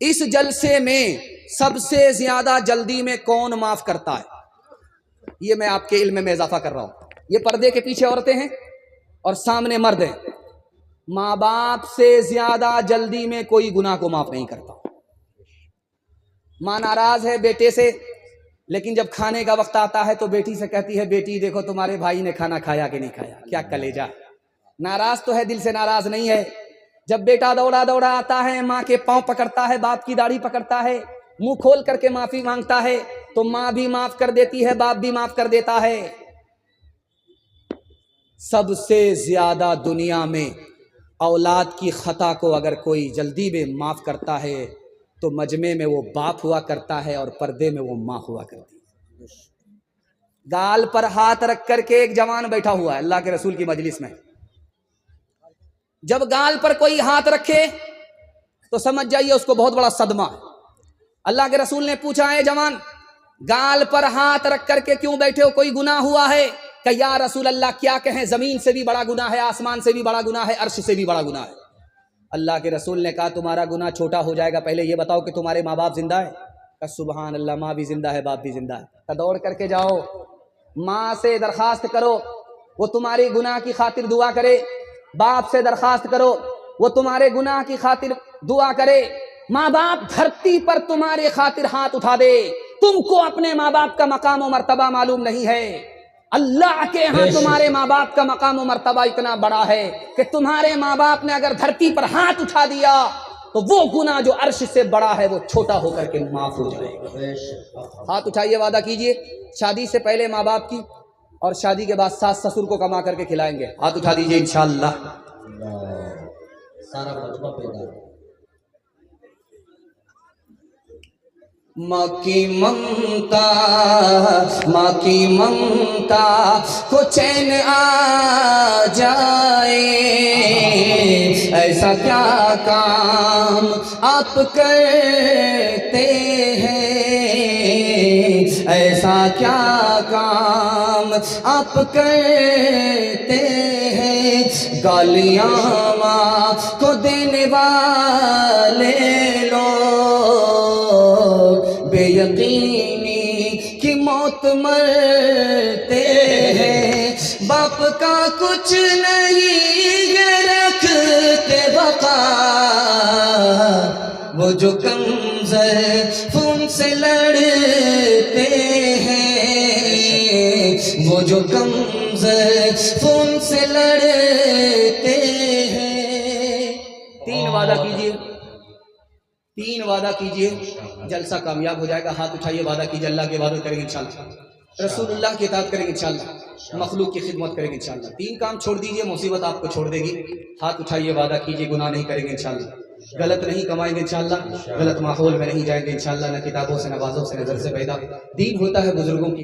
Speaker 1: इस जलसे में सबसे ज्यादा जल्दी में कौन माफ करता है? ये मैं आपके इल्म में इजाफा कर रहा हूं। ये पर्दे के पीछे औरतें हैं और सामने मर्द हैं। माँ बाप से ज्यादा जल्दी में कोई गुनाह को माफ नहीं करता। माँ नाराज है बेटे से, लेकिन जब खाने का वक्त आता है तो बेटी से कहती है बेटी देखो तुम्हारे भाई ने खाना खाया कि नहीं खाया। क्या कलेजा, नाराज तो है, दिल से नाराज नहीं है। जब बेटा दौड़ा दौड़ा आता है, माँ के पांव पकड़ता है, बाप की दाढ़ी पकड़ता है, मुंह खोल करके माफी मांगता है, तो माँ भी माफ कर देती है, बाप भी माफ कर देता है। सबसे ज्यादा दुनिया में औलाद की खता को अगर कोई जल्दी में माफ करता है तो मजमे में वो बाप हुआ करता है और पर्दे में वो माँ हुआ करती है। गाल पर हाथ रख करके एक जवान बैठा हुआ है अल्लाह के रसूल की मजलिस में। जब गाल पर कोई हाथ रखे तो समझ जाइए उसको बहुत बड़ा सदमा है। अल्लाह के रसूल ने पूछा है जवान गाल पर हाथ रख करके क्यों बैठे हो, कोई गुनाह हुआ है? कि या रसूल अल्लाह क्या कहें, ज़मीन से भी बड़ा गुनाह है, आसमान से भी बड़ा गुनाह है, अर्श से भी बड़ा गुनाह है। अल्लाह के रसूल ने कहा तुम्हारा गुनाह छोटा हो जाएगा, पहले ये बताओ कि तुम्हारे माँ बाप जिंदा है? कहा सुबहान अल्लाह, माँ भी जिंदा है, बाप भी जिंदा है। कहा दौड़ करके जाओ, माँ से दरखास्त करो वो तुम्हारी गुनाह की खातिर दुआ करे, बाप से दरखास्त करो वो तुम्हारे गुनाह की खातिर दुआ करे। माँ बाप धरती पर तुम्हारे खातिर हाथ उठा दे, तुमको अपने माँ बाप का मकाम और मर्तबा मालूम नहीं है। अल्लाह के यहाँ तुम्हारे माँ बाप का मकाम और मर्तबा इतना बड़ा है कि तुम्हारे माँ बाप ने अगर धरती पर हाथ उठा दिया तो वो गुनाह जो अर्श से बड़ा है वो छोटा होकर के माफ हो जाएगा। हाथ उठाइए, वादा कीजिए शादी से पहले माँ बाप की और शादी के बाद सास ससुर को कमा करके खिलाएंगे। हाथ उठा दीजिए इंशाअल्लाह।
Speaker 2: सारा बचपन पैदा
Speaker 1: माँ की ममता को चैन आ जाए, ऐसा क्या काम आप करते हैं, ऐसा क्या काम आप करते हैं। गालियाँ माँ को देने वाले बेयकीनी की मौत मरते हैं। बाप का कुछ नहीं रखते बका, वो जो कमज़ोर उनसे लड़ते हैं, वो जो कमज़ोर उनसे लड़ते हैं। तीन वादा कीजिए, जलसा कामयाब हो जाएगा। हाथ उठाइए, वादा कीजिए अल्लाह की इबादत करेंगे इंशाअल्लाह, रसूलुल्लाह की इताअत करेंगे इंशाअल्लाह, मखलूक की खिदमत करेंगे इंशाअल्लाह। तीन काम छोड़ दीजिए, मुसीबत आपको छोड़ देगी। हाथ उठाइए, वादा कीजिए गुनाह नहीं करेंगे इंशाअल्लाह, गलत नहीं कमाएंगे इंशाअल्लाह, गलत माहौल में नहीं जाएंगे इंशाअल्लाह, न किताबों से, न बाजों से, नजर से पैदा। दीन होता है बुजुर्गों की